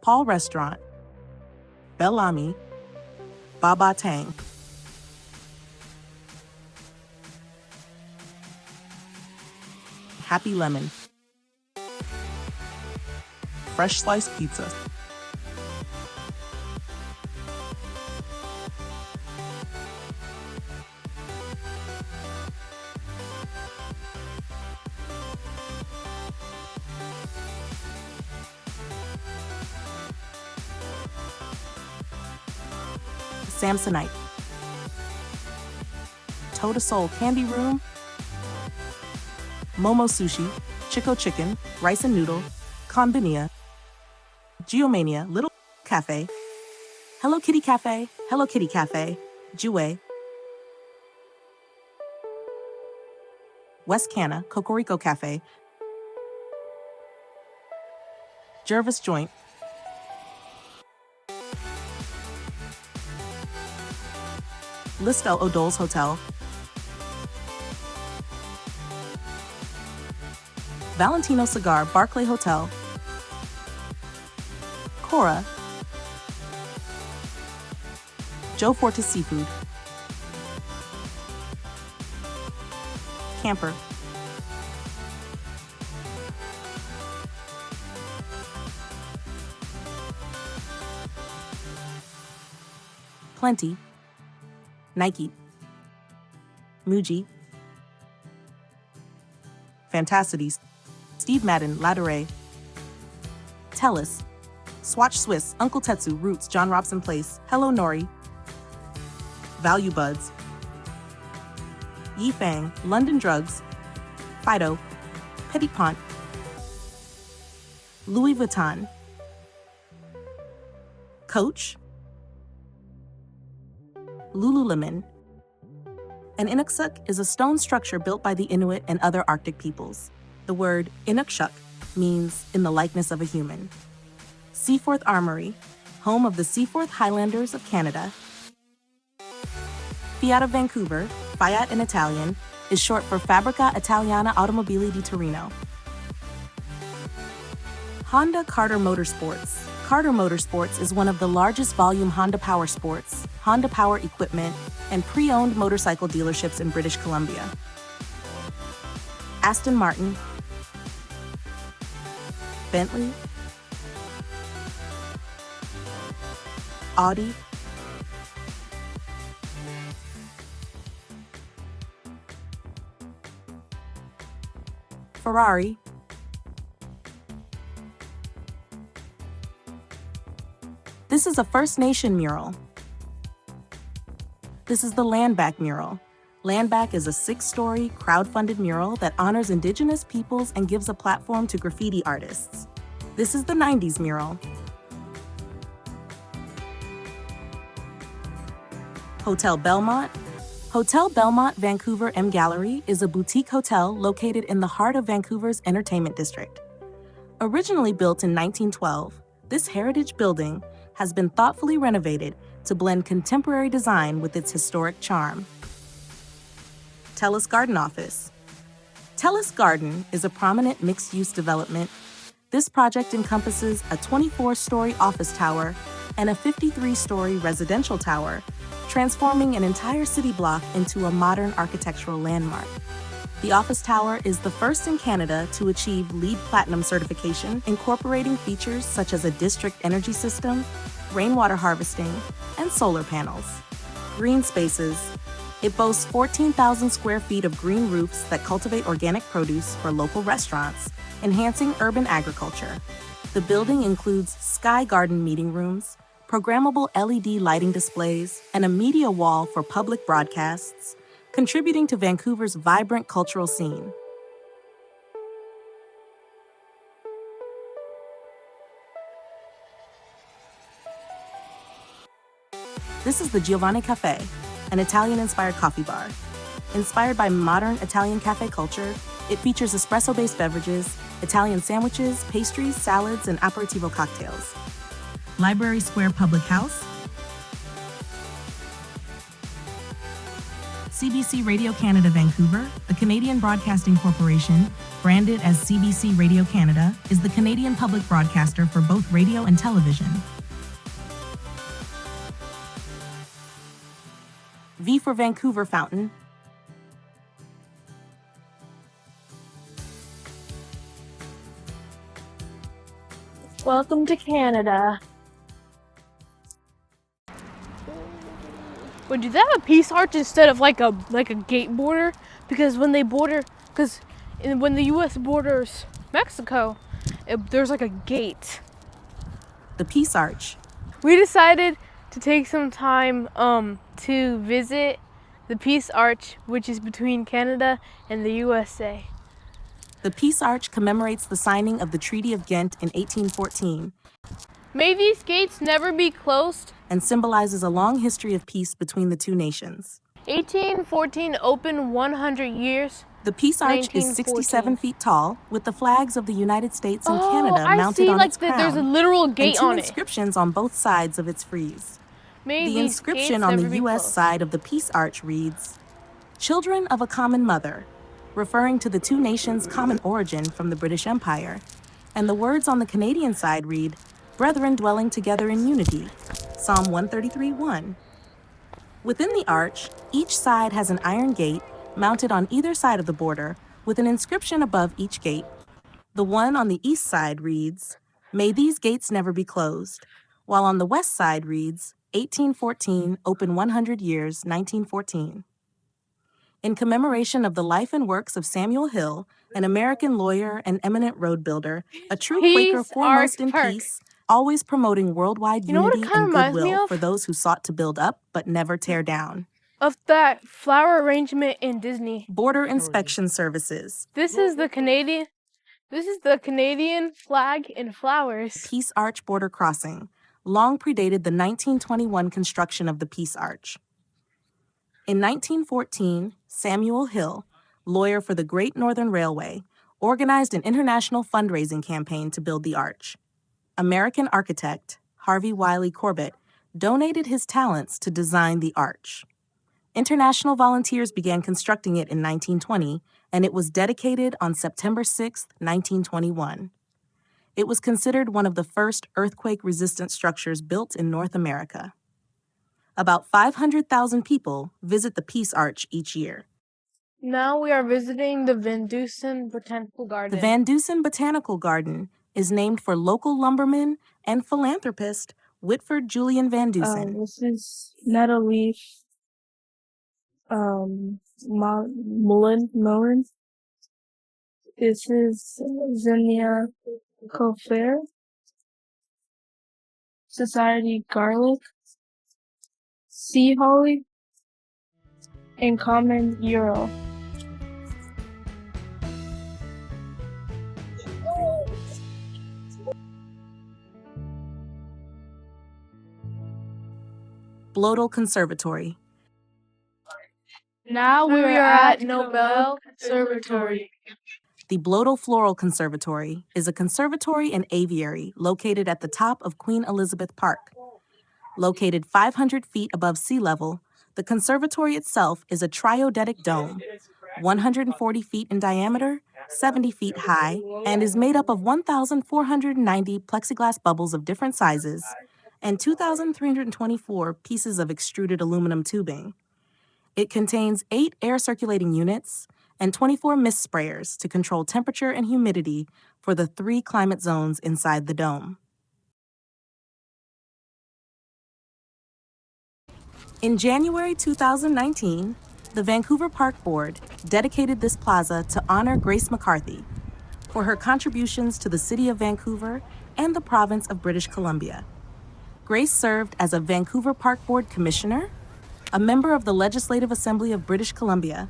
Paul Restaurant, Bellamy, Baba Tang, Happy Lemon, Fresh Sliced Pizza, Samsonite, Toda Soul Candy Room, Momo Sushi, Chico Chicken, Rice and Noodle, Conbinia, Geomania, Little Cafe, Hello Kitty Cafe, Jue, West Canna, Cocorico Cafe, Jervis Joint, Listel O'Dole's Hotel, Valentino Cigar Barclay Hotel, Cora, Joe Fortis Seafood, Camper, Plenty, Nike, Muji, Fantasities, Steve Madden, Ladere, Telus, Swatch Swiss, Uncle Tetsu, Roots, John Robson Place, Hello Nori, Value Buds, Yifang, London Drugs, Fido, Petit Pont, Louis Vuitton, Coach, Lululemon. An Inuksuk is a stone structure built by the Inuit and other Arctic peoples. The word Inukshuk means in the likeness of a human. Seaforth Armory, home of the Seaforth Highlanders of Canada. Fiat of Vancouver, Fiat in Italian, is short for Fabbrica Italiana Automobili di Torino. Honda Carter Motorsports. Carter Motorsports is one of the largest volume Honda Power Sports, Honda Power Equipment, and pre-owned motorcycle dealerships in British Columbia. Aston Martin, Bentley, Audi, Ferrari, This is a First Nation mural. This is the Landback mural. Landback is a 6-story, crowd-funded mural that honors Indigenous peoples and gives a platform to graffiti artists. This is the 90s mural. Hotel Belmont, Hotel Belmont Vancouver M Gallery is a boutique hotel located in the heart of Vancouver's entertainment district. Originally built in 1912, this heritage building has been thoughtfully renovated to blend contemporary design with its historic charm. TELUS Garden Office. TELUS Garden is a prominent mixed-use development. This project encompasses a 24-story office tower and a 53-story residential tower, transforming an entire city block into a modern architectural landmark. The office tower is the first in Canada to achieve LEED Platinum certification, incorporating features such as a district energy system, rainwater harvesting, and solar panels. Green spaces. It boasts 14,000 square feet of green roofs that cultivate organic produce for local restaurants, enhancing urban agriculture. The building includes sky garden meeting rooms, programmable LED lighting displays, and a media wall for public broadcasts, contributing to Vancouver's vibrant cultural scene. This is the Giovanni Cafe, an Italian-inspired coffee bar. Inspired by modern Italian cafe culture, it features espresso-based beverages, Italian sandwiches, pastries, salads, and aperitivo cocktails. Library Square Public House. CBC Radio Canada Vancouver, the Canadian Broadcasting Corporation, branded as CBC Radio Canada, is the Canadian public broadcaster for both radio and television. V for Vancouver Fountain. Welcome to Canada. Would you have a peace arch instead of like a gate border? Because when when the U.S. borders Mexico, there's like a gate. The Peace Arch. We decided to take some time to visit the Peace Arch, which is between Canada and the USA. The Peace Arch commemorates the signing of the Treaty of Ghent in 1814. May these gates never be closed. And symbolizes a long history of peace between the two nations. 1814 open 100 years. The Peace Arch is 67 feet tall, with the flags of the United States and Canada mounted on its crown. There's a literal gate and on two it. inscriptions on both sides of its frieze. May The these inscription gates on never the be U.S. closed. side of the Peace Arch reads, "Children of a common mother," referring to the two nations' common origin from the British Empire. And the words on the Canadian side read, "Brethren dwelling together in unity," Psalm 133:1. Within the arch, each side has an iron gate mounted on either side of the border with an inscription above each gate. The one on the east side reads, "May these gates never be closed," while on the west side reads, 1814, open 100 years, 1914. In commemoration of the life and works of Samuel Hill, an American lawyer and eminent road builder, a true Quaker Peace foremost Arch in Park. peace, always promoting worldwide You know what it unity kinda and reminds me goodwill of? for those who sought to build up but never tear down. Of that flower arrangement in Disney. Border Inspection Services. This is the Canadian flag in flowers. Peace Arch Border Crossing long predated the 1921 construction of the Peace Arch. In 1914, Samuel Hill, lawyer for the Great Northern Railway, organized an international fundraising campaign to build the arch. American architect Harvey Wiley Corbett donated his talents to design the arch. International volunteers began constructing it in 1920, and it was dedicated on September 6, 1921. It was considered one of the first earthquake-resistant structures built in North America. About 500,000 people visit the Peace Arch each year. Now we are visiting the VanDusen Botanical The Garden. VanDusen Botanical Garden is named for local lumberman and philanthropist Whitford Julian VanDusen. This is nettle leaf, mullen. This is Zinnia cofer, society garlic, sea holly, and common euro. Blodel Conservatory. Now we are at Nobel Conservatory. The Bloedel Floral Conservatory is a conservatory and aviary located at the top of Queen Elizabeth Park. Located 500 feet above sea level, the conservatory itself is a triodetic dome, 140 feet in diameter, 70 feet high, and is made up of 1,490 plexiglass bubbles of different sizes and 2,324 pieces of extruded aluminum tubing. It contains 8 air circulating units and 24 mist sprayers to control temperature and humidity for the 3 climate zones inside the dome. In January 2019, the Vancouver Park Board dedicated this plaza to honor Grace McCarthy for her contributions to the City of Vancouver and the province of British Columbia. Grace served as a Vancouver Park Board Commissioner, a member of the Legislative Assembly of British Columbia,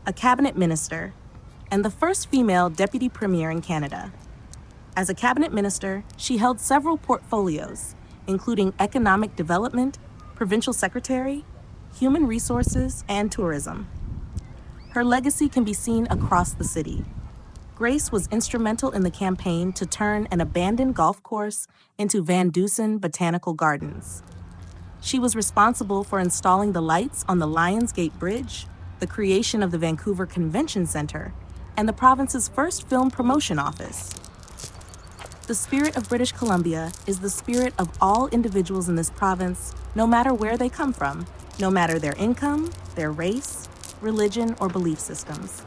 a cabinet minister, and the first female deputy premier in Canada. As a cabinet minister, she held several portfolios, including economic development, provincial secretary, human resources, and tourism. Her legacy can be seen across the city. Grace was instrumental in the campaign to turn an abandoned golf course into VanDusen Botanical Gardens. She was responsible for installing the lights on the Lions Gate Bridge, the creation of the Vancouver Convention Center, and the province's first film promotion office. The spirit of British Columbia is the spirit of all individuals in this province, no matter where they come from, no matter their income, their race, religion, or belief systems.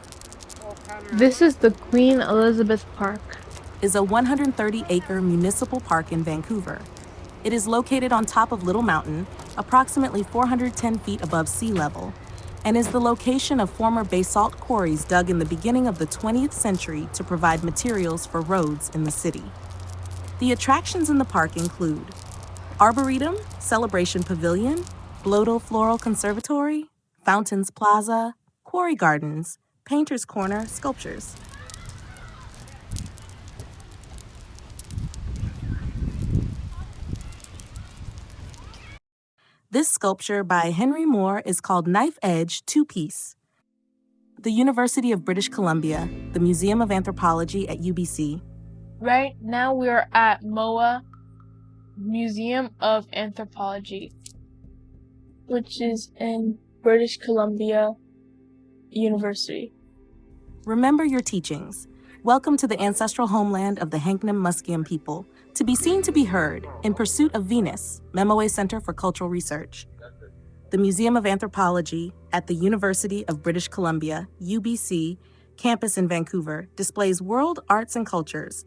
This is the Queen Elizabeth Park. Is a 130-acre municipal park in Vancouver. It is located on top of Little Mountain, approximately 410 feet above sea level, and is the location of former basalt quarries dug in the beginning of the 20th century to provide materials for roads in the city. The attractions in the park include Arboretum, Celebration Pavilion, Bloedel Floral Conservatory, Fountains Plaza, Quarry Gardens, Painter's Corner, sculptures. This sculpture by Henry Moore is called Knife Edge Two-Piece. The University of British Columbia, the Museum of Anthropology at UBC. Right now we are at MOA, Museum of Anthropology, which is in British Columbia University. Remember your teachings. Welcome to the ancestral homeland of the Hanknam Musqueam people, to be seen to be heard, in pursuit of Venus, Memoe Center for Cultural Research. The Museum of Anthropology at the University of British Columbia, UBC, campus in Vancouver displays world arts and cultures,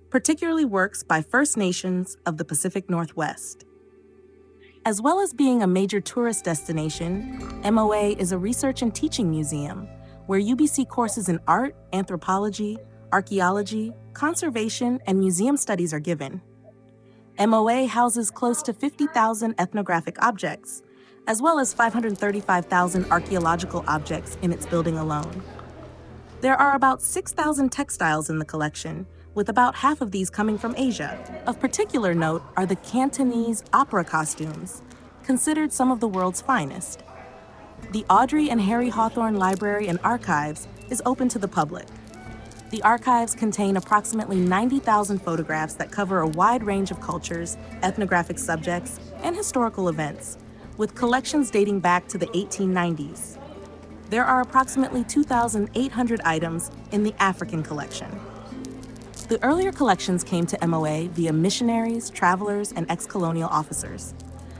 particularly works by First Nations of the Pacific Northwest. As well as being a major tourist destination, MOA is a research and teaching museum where UBC courses in art, anthropology, archaeology, conservation, and museum studies are given. MOA houses close to 50,000 ethnographic objects, as well as 535,000 archaeological objects in its building alone. There are about 6,000 textiles in the collection, with about half of these coming from Asia. Of particular note are the Cantonese opera costumes, considered some of the world's finest. The Audrey and Harry Hawthorne Library and Archives is open to the public. The archives contain approximately 90,000 photographs that cover a wide range of cultures, ethnographic subjects, and historical events, with collections dating back to the 1890s. There are approximately 2,800 items in the African collection. The earlier collections came to MOA via missionaries, travelers, and ex-colonial officers.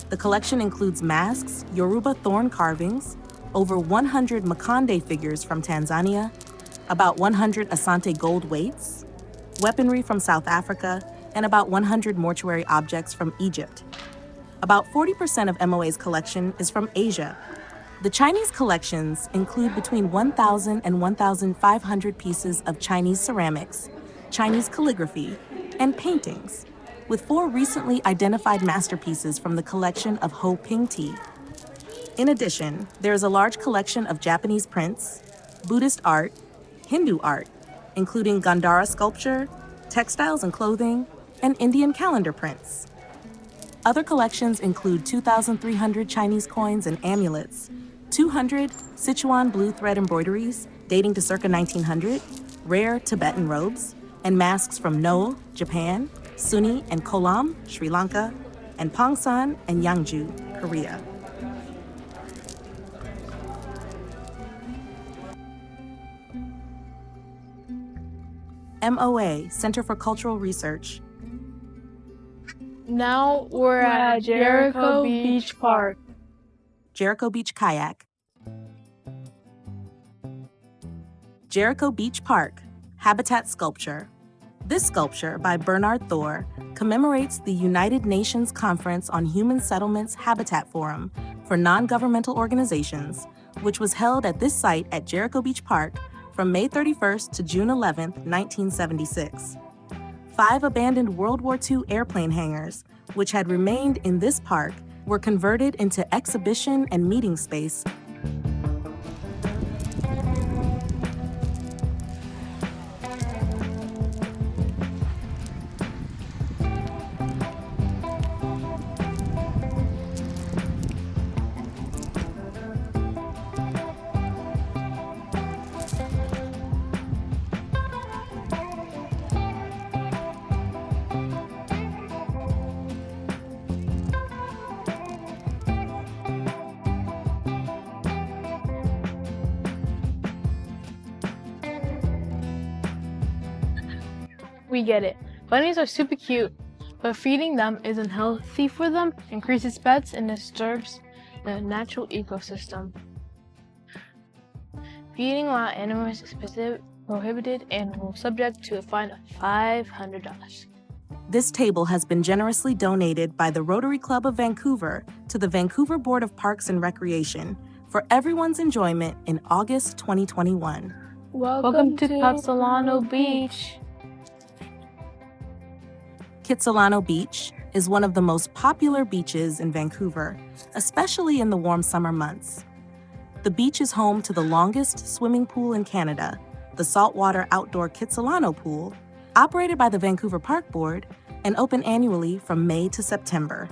The collection includes masks, Yoruba thorn carvings, over 100 Makonde figures from Tanzania, about 100 Asante gold weights, weaponry from South Africa, and about 100 mortuary objects from Egypt. About 40% of MOA's collection is from Asia. The Chinese collections include between 1,000 and 1,500 pieces of Chinese ceramics, Chinese calligraphy, and paintings, with 4 recently identified masterpieces from the collection of Ho Ping Tea. In addition, there is a large collection of Japanese prints, Buddhist art, Hindu art, including Gandhara sculpture, textiles and clothing, and Indian calendar prints. Other collections include 2,300 Chinese coins and amulets, 200 Sichuan blue thread embroideries dating to circa 1900, rare Tibetan robes, and masks from No, Japan, Suni and Kolam, Sri Lanka, and Pongsan and Yangju, Korea. MOA, Center for Cultural Research. Now we're at Jericho Beach Park. Jericho Beach Kayak. Jericho Beach Park, Habitat Sculpture. This sculpture by Bernard Thor commemorates the United Nations Conference on Human Settlements Habitat Forum for non-governmental organizations, which was held at this site at Jericho Beach Park from May 31st to June 11th, 1976. 5 abandoned World War II airplane hangars, which had remained in this park, were converted into exhibition and meeting space. We get it. Bunnies are super cute, but feeding them isn't healthy for them, increases pets, and disturbs the natural ecosystem. Feeding wild animals is prohibited and will subject to a fine of $500. This table has been generously donated by the Rotary Club of Vancouver to the Vancouver Board of Parks and Recreation for everyone's enjoyment in August 2021. Welcome to Kitsilano Beach. Kitsilano Beach is one of the most popular beaches in Vancouver, especially in the warm summer months. The beach is home to the longest swimming pool in Canada, the saltwater outdoor Kitsilano Pool, operated by the Vancouver Park Board and open annually from May to September.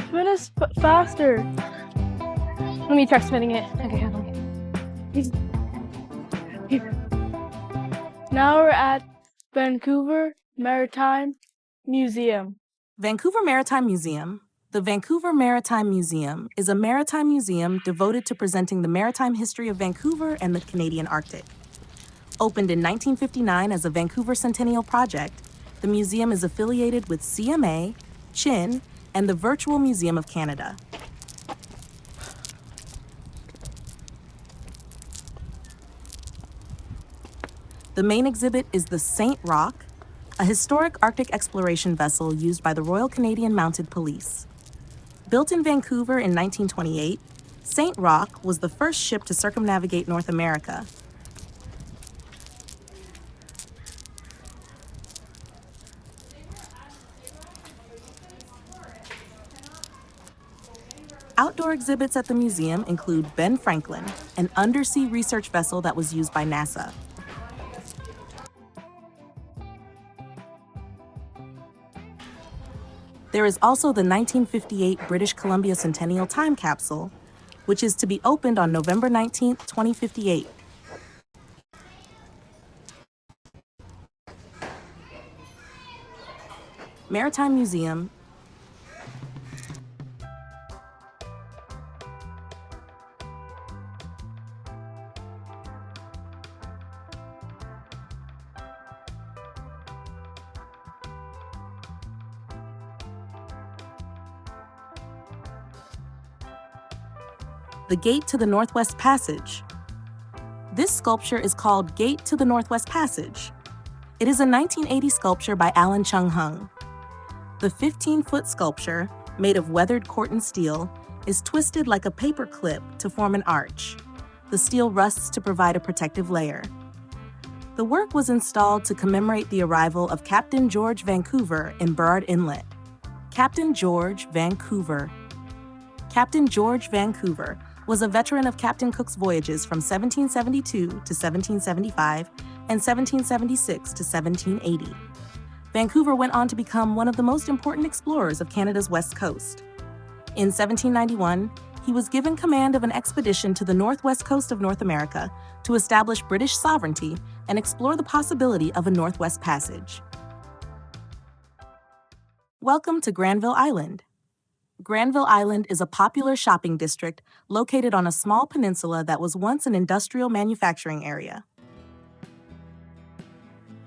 Spin it faster. Let me try spinning it. Okay, hold on. Now we're at Vancouver Maritime Museum. Vancouver Maritime Museum. The Vancouver Maritime Museum is a maritime museum devoted to presenting the maritime history of Vancouver and the Canadian Arctic. Opened in 1959 as a Vancouver Centennial Project, the museum is affiliated with CMA, CHIN, and the Virtual Museum of Canada. The main exhibit is the St. Rock, a historic Arctic exploration vessel used by the Royal Canadian Mounted Police. Built in Vancouver in 1928, St. Rock was the first ship to circumnavigate North America. Outdoor exhibits at the museum include Ben Franklin, an undersea research vessel that was used by NASA. There is also the 1958 British Columbia Centennial Time Capsule, which is to be opened on November 19, 2058. Maritime Museum. the Gate to the Northwest Passage. This sculpture is called Gate to the Northwest Passage. It is a 1980 sculpture by Alan Chung Hung. The 15-foot sculpture, made of weathered corten steel, is twisted like a paper clip to form an arch. The steel rusts to provide a protective layer. The work was installed to commemorate the arrival of Captain George Vancouver in Burrard Inlet. Captain George Vancouver. Captain George Vancouver was a veteran of Captain Cook's voyages from 1772 to 1775 and 1776 to 1780. Vancouver went on to become one of the most important explorers of Canada's west coast. In 1791, he was given command of an expedition to the northwest coast of North America to establish British sovereignty and explore the possibility of a Northwest Passage. Welcome to Granville Island. Granville Island is a popular shopping district located on a small peninsula that was once an industrial manufacturing area.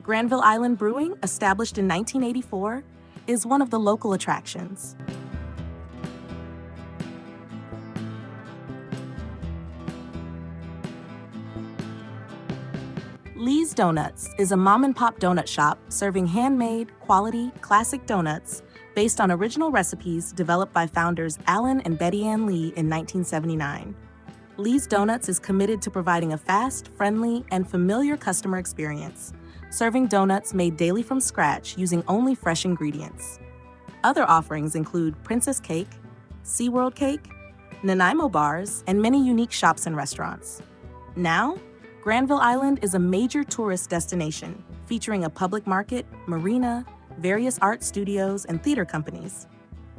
Granville Island Brewing, established in 1984, is one of the local attractions. Lee's Donuts is a mom-and-pop donut shop serving handmade, quality, classic donuts based on original recipes developed by founders Alan and Betty Ann Lee in 1979. Lee's Donuts is committed to providing a fast, friendly, and familiar customer experience, serving donuts made daily from scratch using only fresh ingredients. Other offerings include Princess Cake, SeaWorld Cake, Nanaimo bars, and many unique shops and restaurants. Now, Granville Island is a major tourist destination, featuring a public market, marina, various art studios, and theater companies.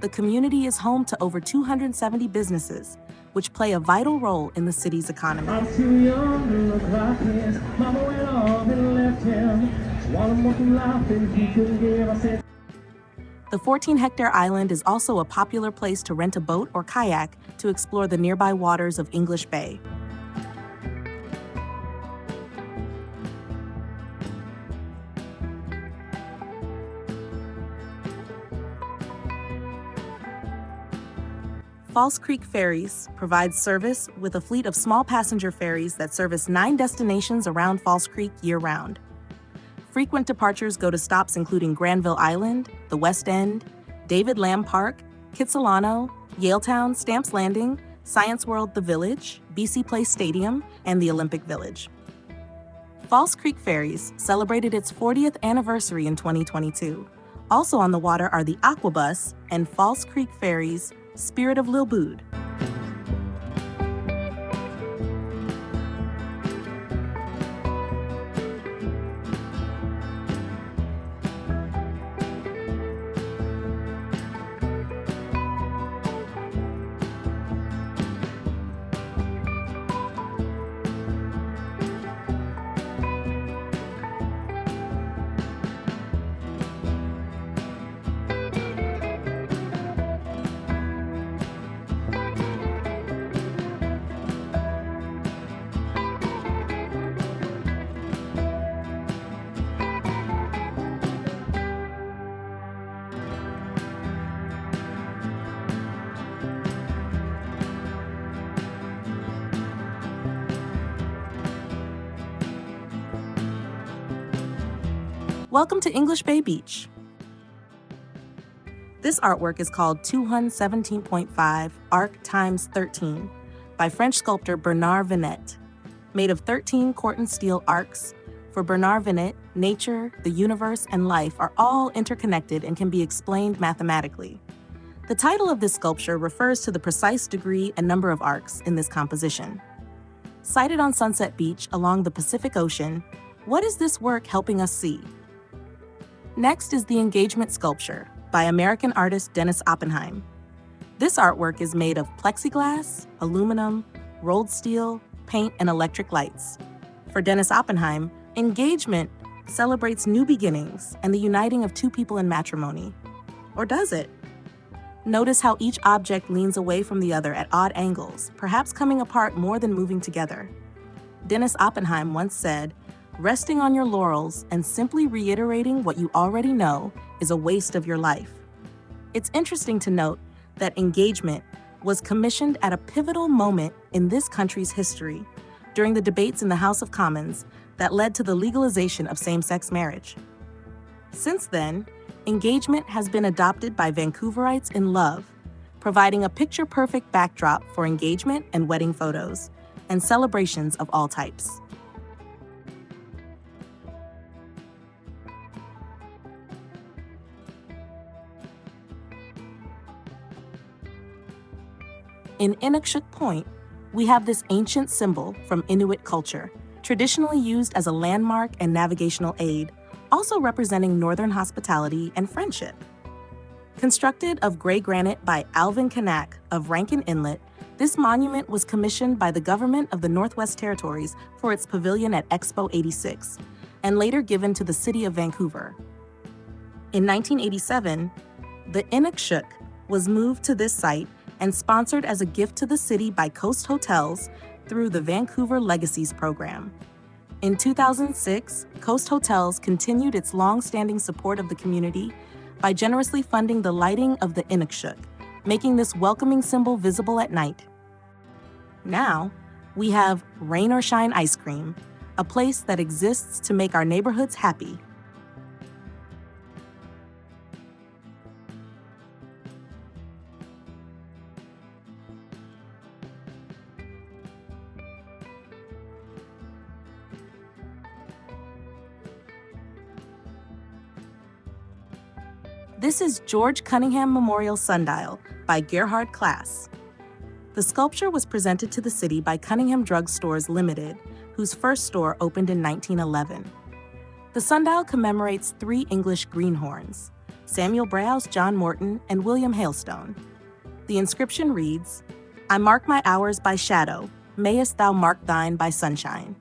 The community is home to over 270 businesses, which play a vital role in the city's economy. I'm too young to look like his. Mama went off and left him. While I'm working life and he couldn't give, I said. The 14-hectare island is also a popular place to rent a boat or kayak to explore the nearby waters of English Bay. False Creek Ferries provides service with a fleet of small passenger ferries that service 9 destinations around False Creek year-round. Frequent departures go to stops including Granville Island, the West End, David Lamb Park, Kitsilano, Yaletown, Stamps Landing, Science World The Village, BC Place Stadium, and the Olympic Village. False Creek Ferries celebrated its 40th anniversary in 2022. Also on the water are the Aquabus and False Creek Ferries Spirit of Lil Bood. Welcome to English Bay Beach. This artwork is called 217.5 Arc x 13 by French sculptor Bernard Venet. Made of 13 corten steel arcs, for Bernard Venet, nature, the universe, and life are all interconnected and can be explained mathematically. The title of this sculpture refers to the precise degree and number of arcs in this composition. Sited on Sunset Beach along the Pacific Ocean, what is this work helping us see? Next is the Engagement Sculpture by American artist Dennis Oppenheim. This artwork is made of plexiglass, aluminum, rolled steel, paint, and electric lights. For Dennis Oppenheim, engagement celebrates new beginnings and the uniting of two people in matrimony. Or does it? Notice how each object leans away from the other at odd angles, perhaps coming apart more than moving together. Dennis Oppenheim once said, "Resting on your laurels and simply reiterating what you already know is a waste of your life." It's interesting to note that engagement was commissioned at a pivotal moment in this country's history during the debates in the House of Commons that led to the legalization of same-sex marriage. Since then, engagement has been adopted by Vancouverites in love, providing a picture-perfect backdrop for engagement and wedding photos, and celebrations of all types. In Inukshuk Point, we have this ancient symbol from Inuit culture, traditionally used as a landmark and navigational aid, also representing northern hospitality and friendship. Constructed of gray granite by Alvin Kanak of Rankin Inlet, this monument was commissioned by the government of the Northwest Territories for its pavilion at Expo 86, and later given to the city of Vancouver. In 1987, the Inukshuk was moved to this site and sponsored as a gift to the city by Coast Hotels through the Vancouver Legacies program. In 2006, Coast Hotels continued its long-standing support of the community by generously funding the lighting of the Inukshuk, making this welcoming symbol visible at night. Now, we have Rain or Shine Ice Cream, a place that exists to make our neighborhoods happy. This is George Cunningham Memorial Sundial by Gerhard Klass. The sculpture was presented to the city by Cunningham Drug Stores Limited, whose first store opened in 1911. The sundial commemorates 3 English greenhorns, Samuel Browse, John Morton, and William Hailstone. The inscription reads, "I mark my hours by shadow, mayest thou mark thine by sunshine."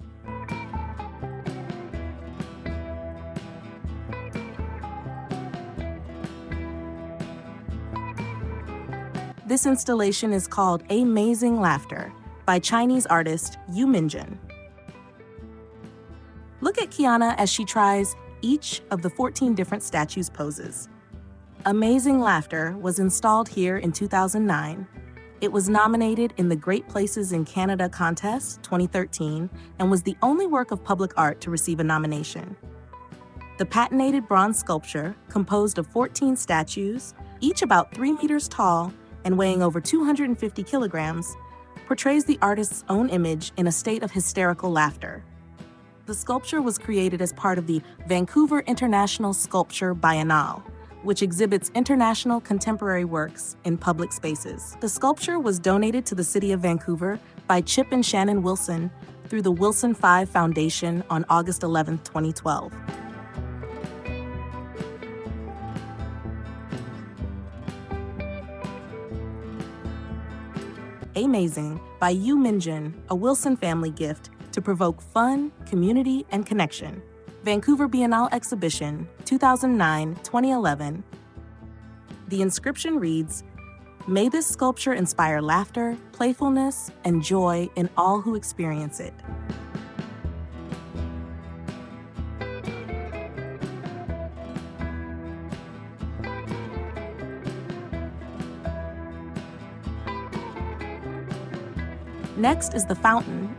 This installation is called Amazing Laughter by Chinese artist Yu Minjin. Look at Kiana as she tries each of the 14 different statues' poses. Amazing Laughter was installed here in 2009. It was nominated in the Great Places in Canada contest 2013 and was the only work of public art to receive a nomination. The patinated bronze sculpture, composed of 14 statues, each about 3 meters tall, and weighing over 250 kilograms, portrays the artist's own image in a state of hysterical laughter. The sculpture was created as part of the Vancouver International Sculpture Biennale, which exhibits international contemporary works in public spaces. The sculpture was donated to the City of Vancouver by Chip and Shannon Wilson through the Wilson 5 Foundation on August 11, 2012. Amazing by Yu Minjin, a Wilson family gift to provoke fun, community, and connection. Vancouver Biennale Exhibition, 2009-2011. The inscription reads, "May this sculpture inspire laughter, playfulness, and joy in all who experience it." Next is the fountain.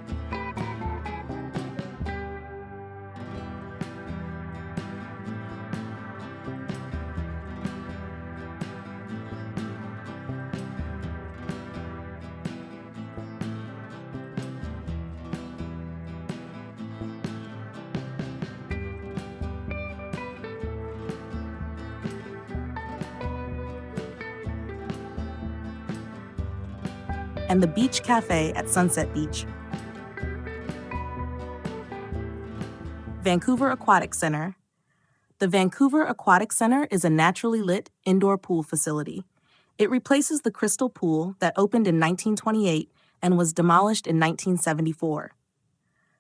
And the Beach Cafe at Sunset Beach. Vancouver Aquatic Center. The Vancouver Aquatic Center is a naturally lit indoor pool facility. It replaces the Crystal Pool that opened in 1928 and was demolished in 1974.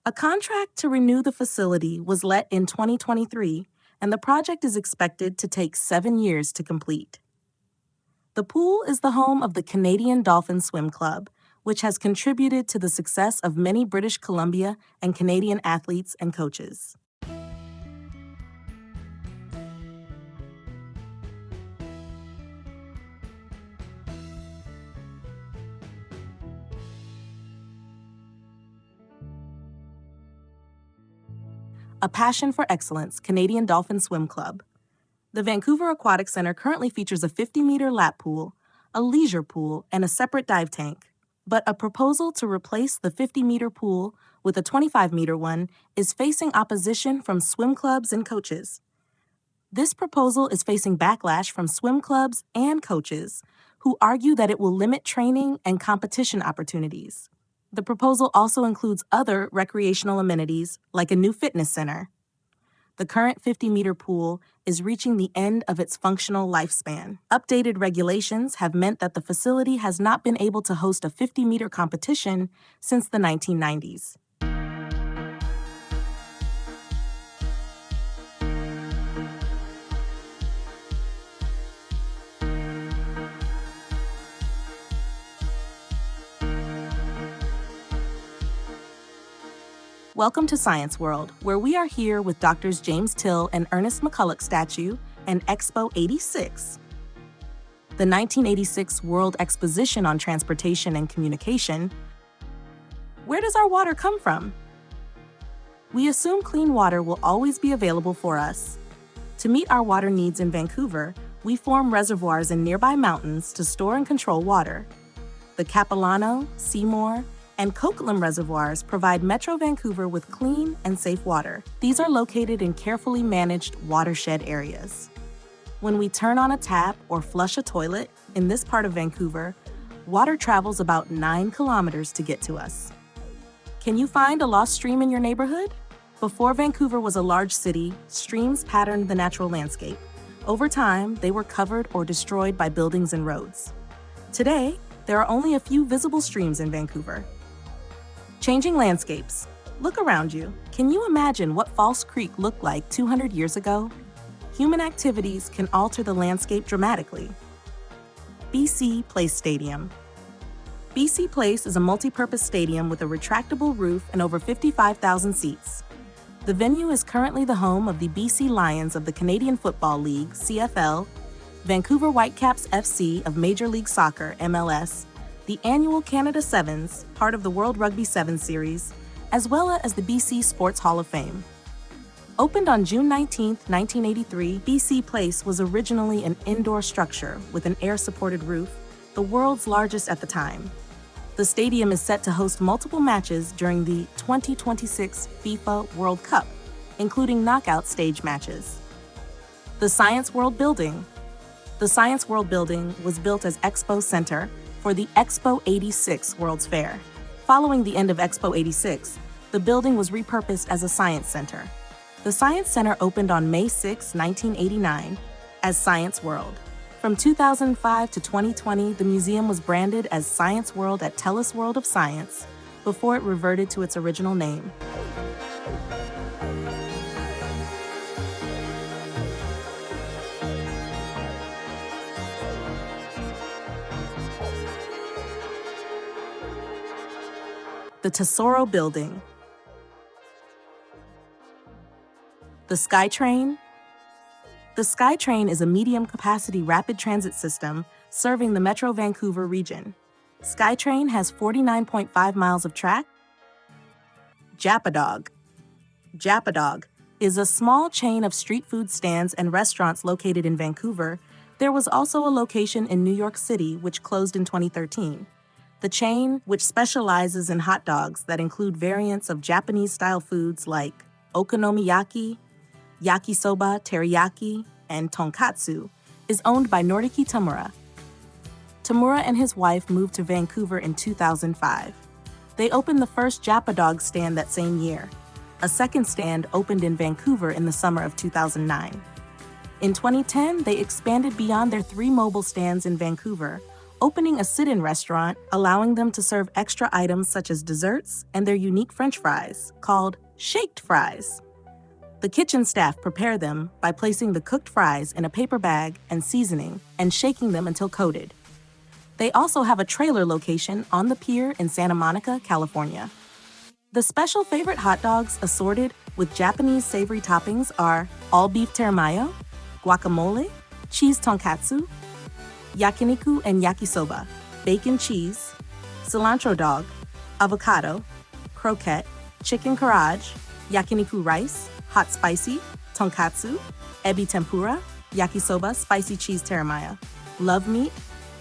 A contract to renew the facility was let in 2023, and the project is expected to take 7 years to complete. The pool is the home of the Canadian Dolphin Swim Club, which has contributed to the success of many British Columbia and Canadian athletes and coaches. a passion for excellence Canadian Dolphin Swim Club. The Vancouver Aquatic Center currently features a 50-meter lap pool, a leisure pool, and a separate dive tank. But a proposal to replace the 50-meter pool with a 25-meter one is facing opposition from swim clubs and coaches. This proposal is facing backlash from swim clubs and coaches who argue that it will limit training and competition opportunities. The proposal also includes other recreational amenities like a new fitness center. The current 50-meter pool is reaching the end of its functional lifespan. Updated regulations have meant that the facility has not been able to host a 50-meter competition since the 1990s. Welcome to Science World, where we are here with Drs. James Till and Ernest McCulloch statue and Expo 86. The 1986 World Exposition on Transportation and Communication. Where does our water come from? We assume clean water will always be available for us. To meet our water needs in Vancouver, we form reservoirs in nearby mountains to store and control water. The Kitsilano, Seymour, and Coquitlam reservoirs provide Metro Vancouver with clean and safe water. These are located in carefully managed watershed areas. When we turn on a tap or flush a toilet in this part of Vancouver, water travels about 9 kilometers to get to us. Can you find a lost stream in your neighborhood? Before Vancouver was a large city, streams patterned the natural landscape. Over time, they were covered or destroyed by buildings and roads. Today, there are only a few visible streams in Vancouver. Changing landscapes. Look around you. Can you imagine what False Creek looked like 200 years ago? Human activities can alter the landscape dramatically. BC Place Stadium. BC Place is a multi-purpose stadium with a retractable roof and over 55,000 seats. The venue is currently the home of the BC Lions of the Canadian Football League, CFL, Vancouver Whitecaps FC of Major League Soccer, MLS, the annual Canada Sevens, part of the World Rugby Sevens series, as well as the BC Sports Hall of Fame. Opened on June 19, 1983, BC Place was originally an indoor structure with an air-supported roof, the world's largest at the time. The stadium is set to host multiple matches during the 2026 FIFA World Cup, including knockout stage matches. The Science World Building. The Science World Building was built as Expo Center for the Expo 86 World's Fair. Following the end of Expo 86, the building was repurposed as a science center. The Science Center opened on May 6, 1989, as Science World. From 2005 to 2020, the museum was branded as Science World at TELUS World of Science before it reverted to its original name. The Tesoro Building. The SkyTrain. The SkyTrain is a medium-capacity rapid transit system serving the Metro Vancouver region. SkyTrain has 49.5 miles of track. Japadog. Japadog is a small chain of street food stands and restaurants located in Vancouver. There was also a location in New York City which closed in 2013. The chain, which specializes in hot dogs that include variants of Japanese-style foods like okonomiyaki, yakisoba, teriyaki, and tonkatsu, is owned by Noriki Tamura. Tamura and his wife moved to Vancouver in 2005. They opened the first Japadog stand that same year. A second stand opened in Vancouver in the summer of 2009. In 2010, they expanded beyond their 3 mobile stands in Vancouver, opening a sit-in restaurant, allowing them to serve extra items such as desserts and their unique French fries, called shaked fries. The kitchen staff prepare them by placing the cooked fries in a paper bag and seasoning and shaking them until coated. They also have a trailer location on the pier in Santa Monica, California. The special favorite hot dogs assorted with Japanese savory toppings are all-beef teramayo, guacamole, cheese tonkatsu, yakiniku and yakisoba, bacon cheese, cilantro dog, avocado, croquette, chicken karaage, yakiniku rice, hot spicy, tonkatsu, ebi tempura, yakisoba, spicy cheese terimaya, love meat,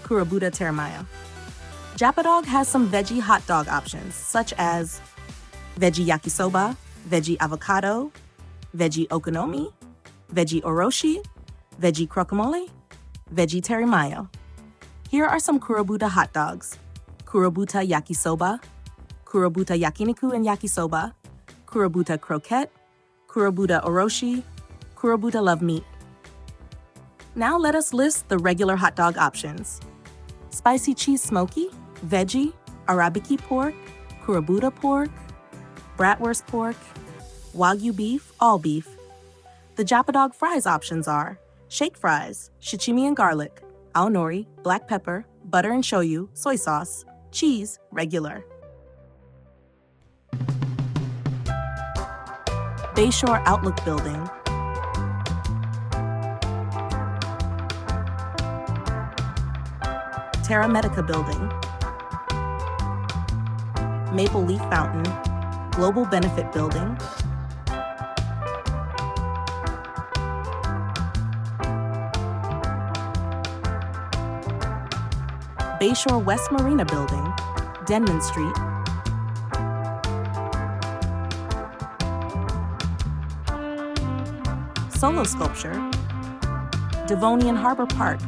kurabuta terimaya. Japadog has some veggie hot dog options, such as veggie yakisoba, veggie avocado, veggie okonomi, veggie oroshi, veggie guacamole, veggie terimaya. Here are some kurabuta hot dogs: kurabuta yakisoba, kurabuta yakiniku and yakisoba, kurabuta croquette, kurabuta oroshi, kurabuta love meat. Now let us list the regular hot dog options: spicy cheese smoky, veggie, arabiki pork, kurabuta pork, bratwurst pork, wagyu beef, all beef. The Japadog fries options are shake fries, shichimi and garlic, aonori, black pepper, butter and shoyu, soy sauce, cheese, regular. Bayshore Outlook Building, Terra Medica Building, Maple Leaf Fountain, Global Benefit Building, Bayshore West Marina Building, Denman Street, Solo Sculpture, Devonian Harbor Park,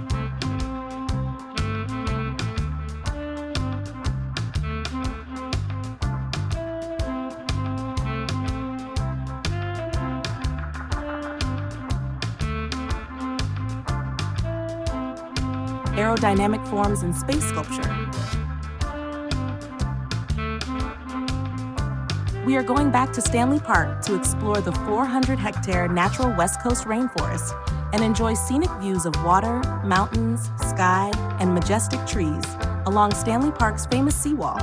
Aerodynamic Forms and Space Sculpture. We are going back to Stanley Park to explore the 400-hectare natural West Coast rainforest and enjoy scenic views of water, mountains, sky, and majestic trees along Stanley Park's famous seawall.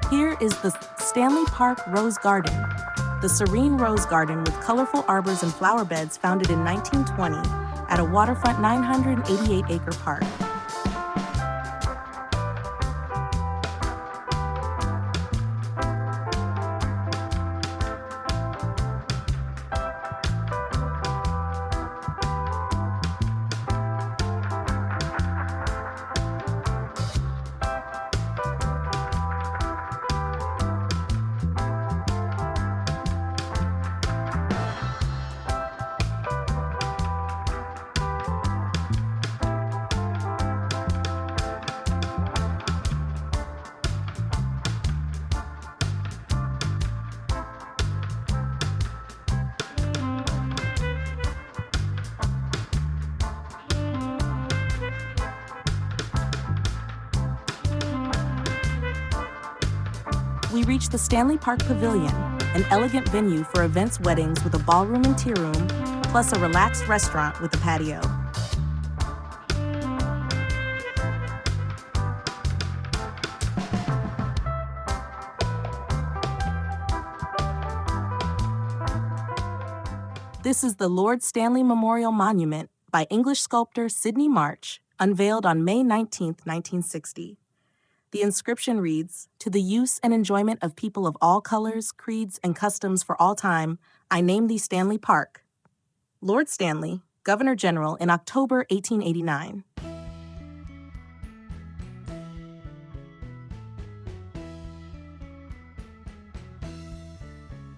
Here is the Stanley Park Rose Garden, the serene rose garden with colorful arbors and flower beds founded in 1920 at a waterfront 988-acre park. We reach the Stanley Park Pavilion, an elegant venue for events, weddings with a ballroom and tea room, plus a relaxed restaurant with a patio. This is the Lord Stanley Memorial Monument by English sculptor Sidney March, unveiled on May 19, 1960. The inscription reads, "To the use and enjoyment of people of all colors, creeds, and customs for all time, I name thee Stanley Park." Lord Stanley, Governor General in October 1889.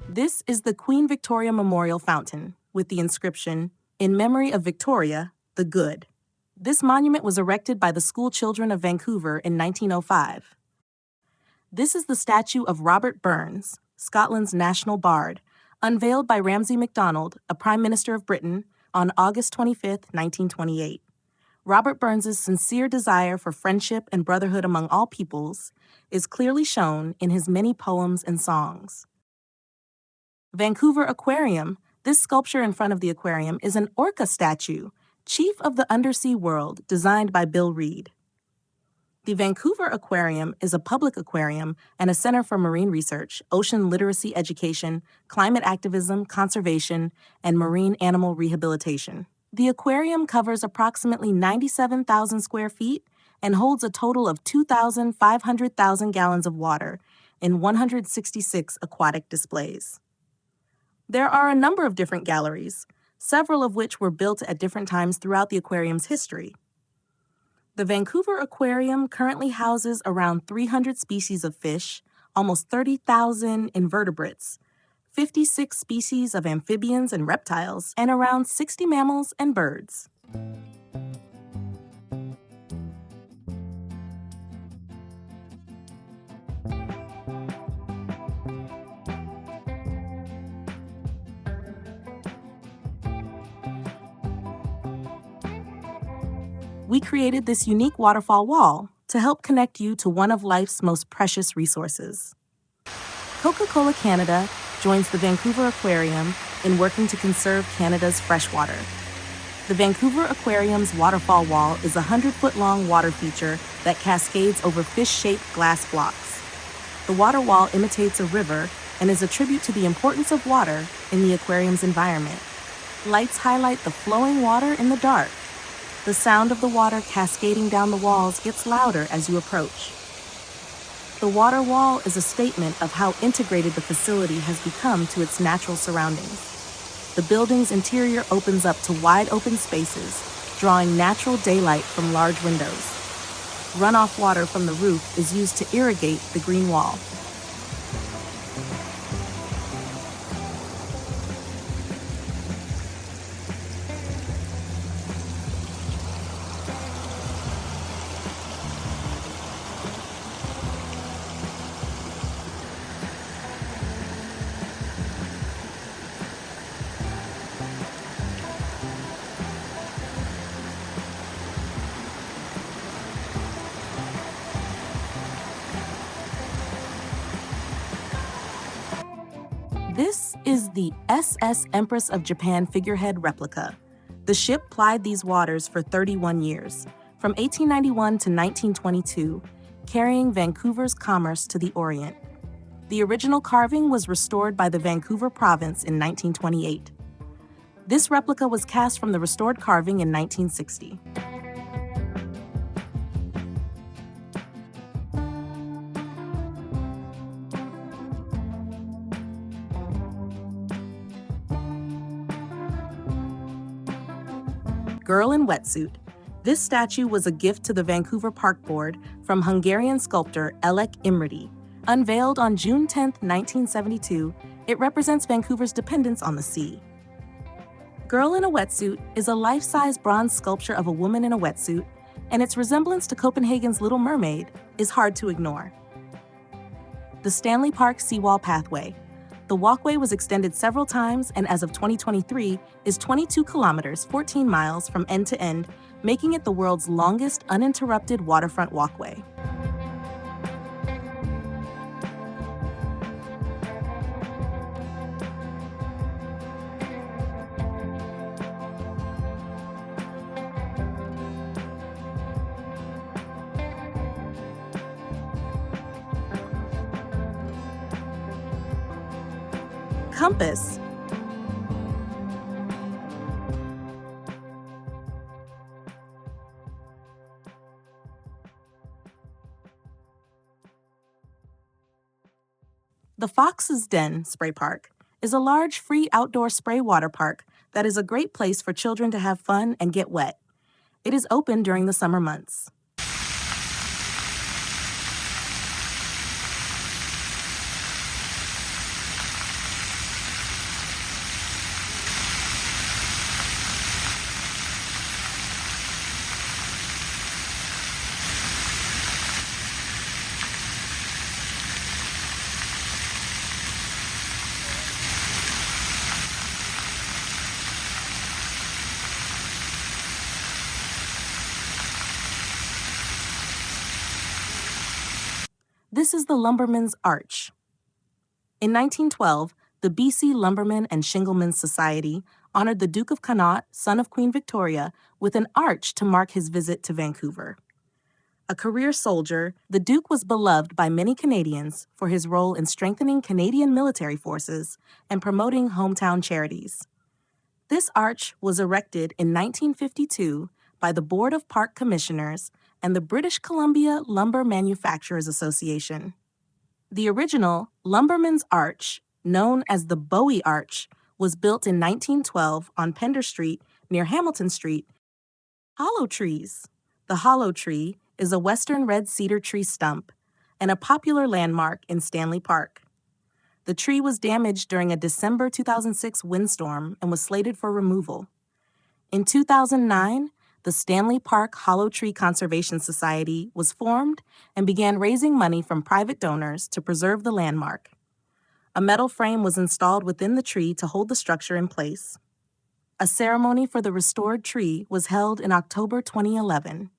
This is the Queen Victoria Memorial Fountain, with the inscription, "In memory of Victoria, the Good." This monument was erected by the school children of Vancouver in 1905. This is the statue of Robert Burns, Scotland's national bard, unveiled by Ramsay MacDonald, a Prime Minister of Britain, on August 25, 1928. Robert Burns's sincere desire for friendship and brotherhood among all peoples is clearly shown in his many poems and songs. Vancouver Aquarium. This sculpture in front of the aquarium is an orca statue, chief of the undersea world, designed by Bill Reed. The Vancouver Aquarium is a public aquarium and a center for marine research, ocean literacy education, climate activism, conservation, and marine animal rehabilitation. The aquarium covers approximately 97,000 square feet and holds a total of 2,500,000 gallons of water in 166 aquatic displays. There are a number of different galleries, several of which were built at different times throughout the aquarium's history. The Vancouver Aquarium currently houses around 300 species of fish, almost 30,000 invertebrates, 56 species of amphibians and reptiles, and around 60 mammals and birds. We created this unique waterfall wall to help connect you to one of life's most precious resources. Coca-Cola Canada joins the Vancouver Aquarium in working to conserve Canada's freshwater. The Vancouver Aquarium's waterfall wall is a 100-foot-long water feature that cascades over fish-shaped glass blocks. The water wall imitates a river and is a tribute to the importance of water in the aquarium's environment. Lights highlight the flowing water in the dark. The sound of the water cascading down the walls gets louder as you approach. The water wall is a statement of how integrated the facility has become to its natural surroundings. The building's interior opens up to wide open spaces, drawing natural daylight from large windows. Runoff water from the roof is used to irrigate the green wall. This is the SS Empress of Japan figurehead replica. The ship plied these waters for 31 years, from 1891 to 1922, carrying Vancouver's commerce to the Orient. The original carving was restored by the Vancouver province in 1928. This replica was cast from the restored carving in 1960. Girl in Wetsuit. This statue was a gift to the Vancouver Park Board from Hungarian sculptor Elek Imreti. Unveiled on June 10, 1972, it represents Vancouver's dependence on the sea. Girl in a Wetsuit is a life-size bronze sculpture of a woman in a wetsuit, and its resemblance to Copenhagen's Little Mermaid is hard to ignore. The Stanley Park Seawall Pathway. The walkway was extended several times and as of 2023 is 22 kilometers, 14 miles from end to end, making it the world's longest uninterrupted waterfront walkway. Compass. The Fox's Den Spray Park is a large free outdoor spray water park that is a great place for children to have fun and get wet. It is open during the summer months. This is the Lumberman's Arch. In 1912, the BC Lumbermen and Shinglemen Society honored the Duke of Connaught, son of Queen Victoria, with an arch to mark his visit to Vancouver. A career soldier, the Duke was beloved by many Canadians for his role in strengthening Canadian military forces and promoting hometown charities. This arch was erected in 1952 by the Board of Park Commissioners and the British Columbia Lumber Manufacturers Association. The original Lumberman's Arch, known as the Bowie Arch, was built in 1912 on Pender Street near Hamilton Street. Hollow trees. The hollow tree is a western red cedar tree stump and a popular landmark in Stanley Park. The tree was damaged during a December 2006 windstorm and was slated for removal. In 2009, the Stanley Park Hollow Tree Conservation Society was formed and began raising money from private donors to preserve the landmark. A metal frame was installed within the tree to hold the structure in place. A ceremony for the restored tree was held in October 2011.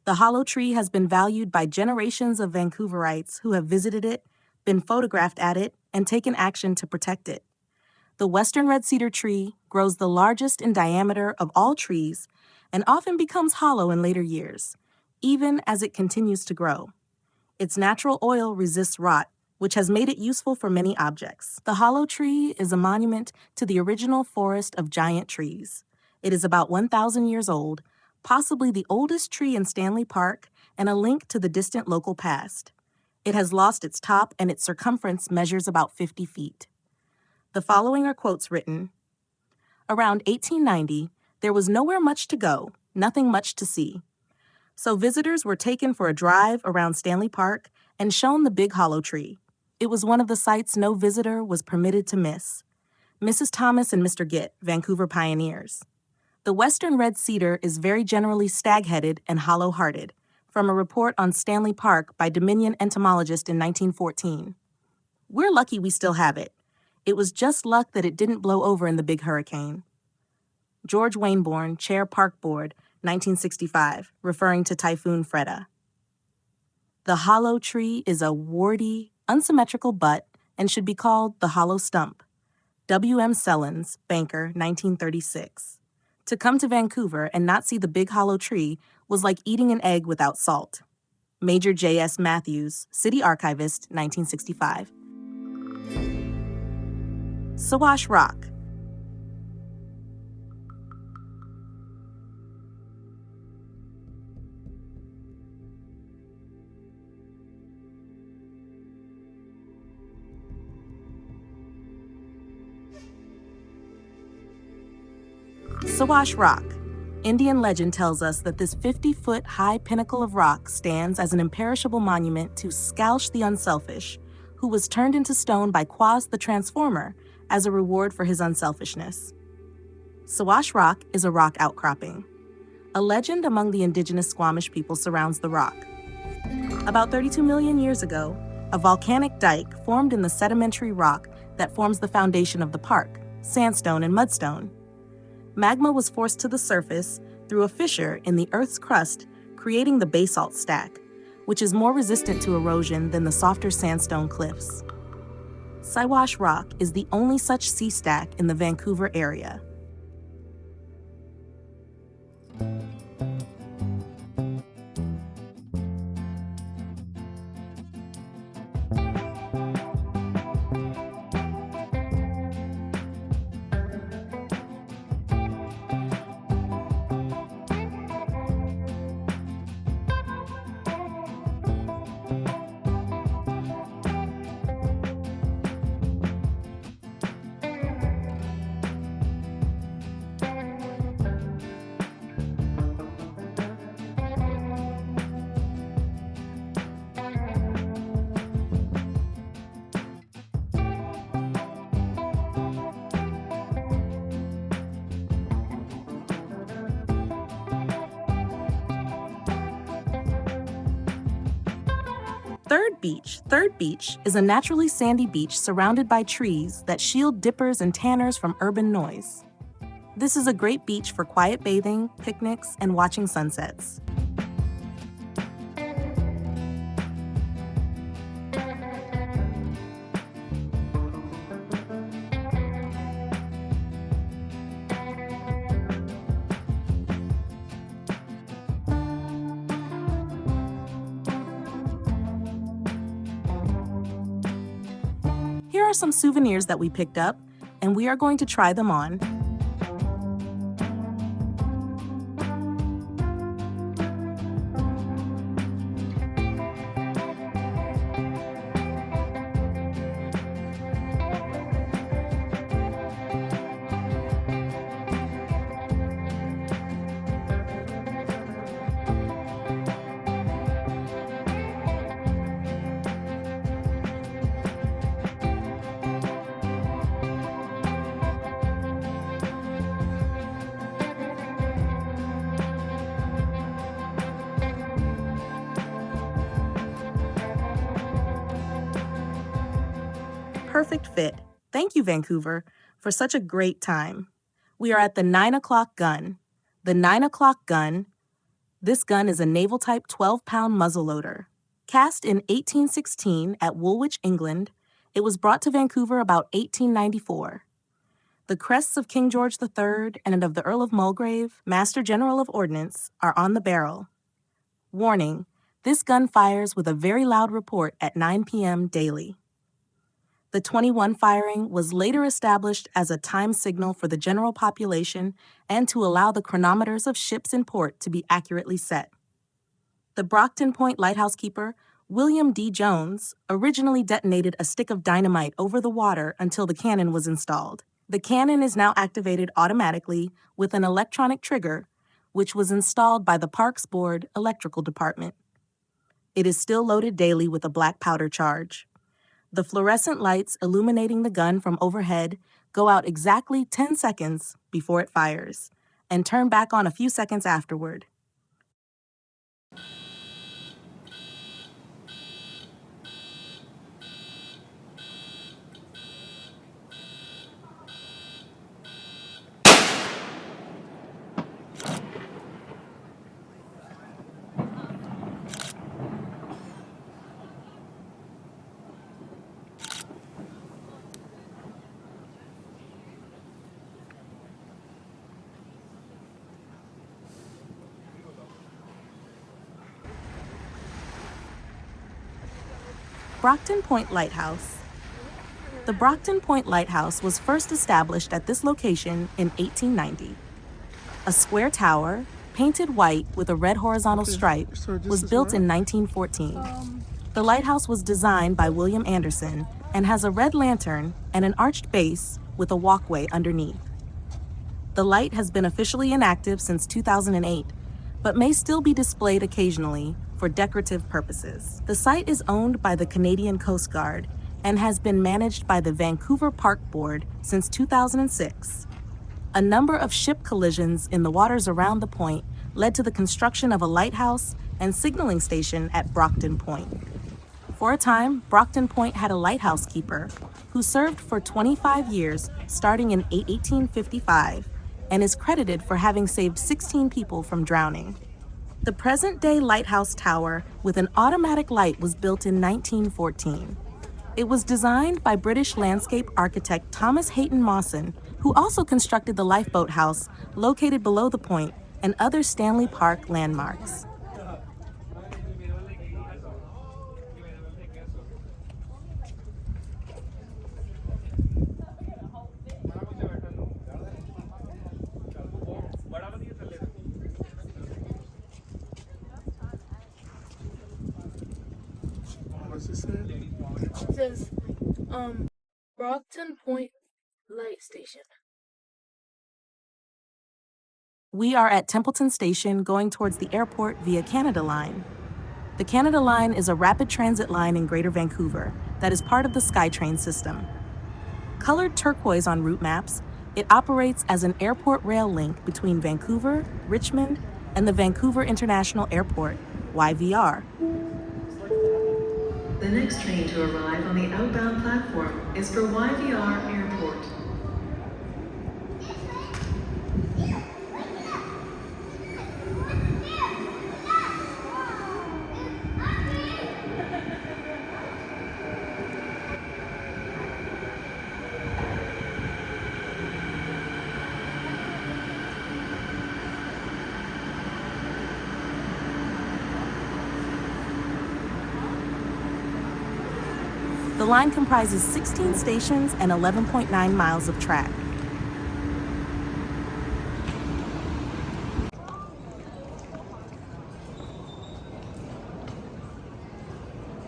The hollow tree has been valued by generations of Vancouverites who have visited it, been photographed at it, and taken action to protect it. The western red cedar tree grows the largest in diameter of all trees and often becomes hollow in later years, even as it continues to grow. Its natural oil resists rot, which has made it useful for many objects. The hollow tree is a monument to the original forest of giant trees. It is about 1,000 years old, possibly the oldest tree in Stanley Park, and a link to the distant local past. It has lost its top and its circumference measures about 50 feet. The following are quotes written. Around 1890, there was nowhere much to go, nothing much to see. So visitors were taken for a drive around Stanley Park and shown the big hollow tree. It was one of the sights no visitor was permitted to miss. Mrs. Thomas and Mr. Gitt, Vancouver pioneers. The western red cedar is very generally stag-headed and hollow-hearted, from a report on Stanley Park by Dominion entomologist in 1914. We're lucky we still have it. It was just luck that it didn't blow over in the big hurricane. George Wainborn, Chair Park Board, 1965, referring to Typhoon Freda. The hollow tree is a warty, unsymmetrical butt and should be called the hollow stump. W.M. Sellens, banker, 1936. To come to Vancouver and not see the big hollow tree was like eating an egg without salt. Major J.S. Matthews, City Archivist, 1965. Sawash Rock. Sawash Rock. Indian legend tells us that this 50-foot high pinnacle of rock stands as an imperishable monument to Scalsh the Unselfish, who was turned into stone by Quaz the Transformer as a reward for his unselfishness. Sawash Rock is a rock outcropping. A legend among the indigenous Squamish people surrounds the rock. About 32 million years ago, a volcanic dike formed in the sedimentary rock that forms the foundation of the park, sandstone and mudstone. Magma was forced to the surface through a fissure in the Earth's crust, creating the basalt stack, which is more resistant to erosion than the softer sandstone cliffs. Siwash Rock is the only such sea stack in the Vancouver area. Third Beach is a naturally sandy beach surrounded by trees that shield dippers and tanners from urban noise. This is a great beach for quiet bathing, picnics, and watching sunsets. Here are some souvenirs that we picked up, and we are going to try them on. Perfect fit. Thank you, Vancouver, for such a great time. We are at the 9 o'clock gun. The 9 o'clock gun. This gun is a naval-type 12-pound muzzleloader. Cast in 1816 at Woolwich, England, it was brought to Vancouver about 1894. The crests of King George III and of the Earl of Mulgrave, Master General of Ordnance, are on the barrel. Warning, this gun fires with a very loud report at 9 p.m. daily. The 21 firing was later established as a time signal for the general population and to allow the chronometers of ships in port to be accurately set. The Brockton Point lighthouse keeper, William D. Jones, originally detonated a stick of dynamite over the water until the cannon was installed. The cannon is now activated automatically with an electronic trigger, which was installed by the Parks Board Electrical Department. It is still loaded daily with a black powder charge. The fluorescent lights illuminating the gun from overhead go out exactly 10 seconds before it fires and turn back on a few seconds afterward. Brockton Point Lighthouse. The Brockton Point Lighthouse was first established at this location in 1890. A square tower, painted white with a red horizontal stripe, was built in 1914. The lighthouse was designed by William Anderson and has a red lantern and an arched base with a walkway underneath. The light has been officially inactive since 2008, but may still be displayed occasionally for decorative purposes. The site is owned by the Canadian Coast Guard and has been managed by the Vancouver Park Board since 2006. A number of ship collisions in the waters around the point led to the construction of a lighthouse and signaling station at Brockton Point. For a time, Brockton Point had a lighthouse keeper who served for 25 years starting in 1855 and is credited for having saved 16 people from drowning. The present-day lighthouse tower with an automatic light was built in 1914. It was designed by British landscape architect Thomas Hayton Mawson, who also constructed the lifeboat house located below the point and other Stanley Park landmarks. It says, Brockton Point Light Station. We are at Templeton Station going towards the airport via Canada Line. The Canada Line is a rapid transit line in Greater Vancouver that is part of the SkyTrain system. Colored turquoise on route maps, it operates as an airport rail link between Vancouver, Richmond, and the Vancouver International Airport, YVR. The next train to arrive on the outbound platform is for YVR Airport. The The line comprises 16 stations and 11.9 miles of track.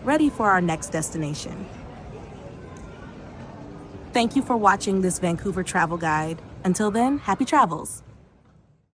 Ready for our next destination. Thank you for watching this Vancouver travel guide. Until then, happy travels.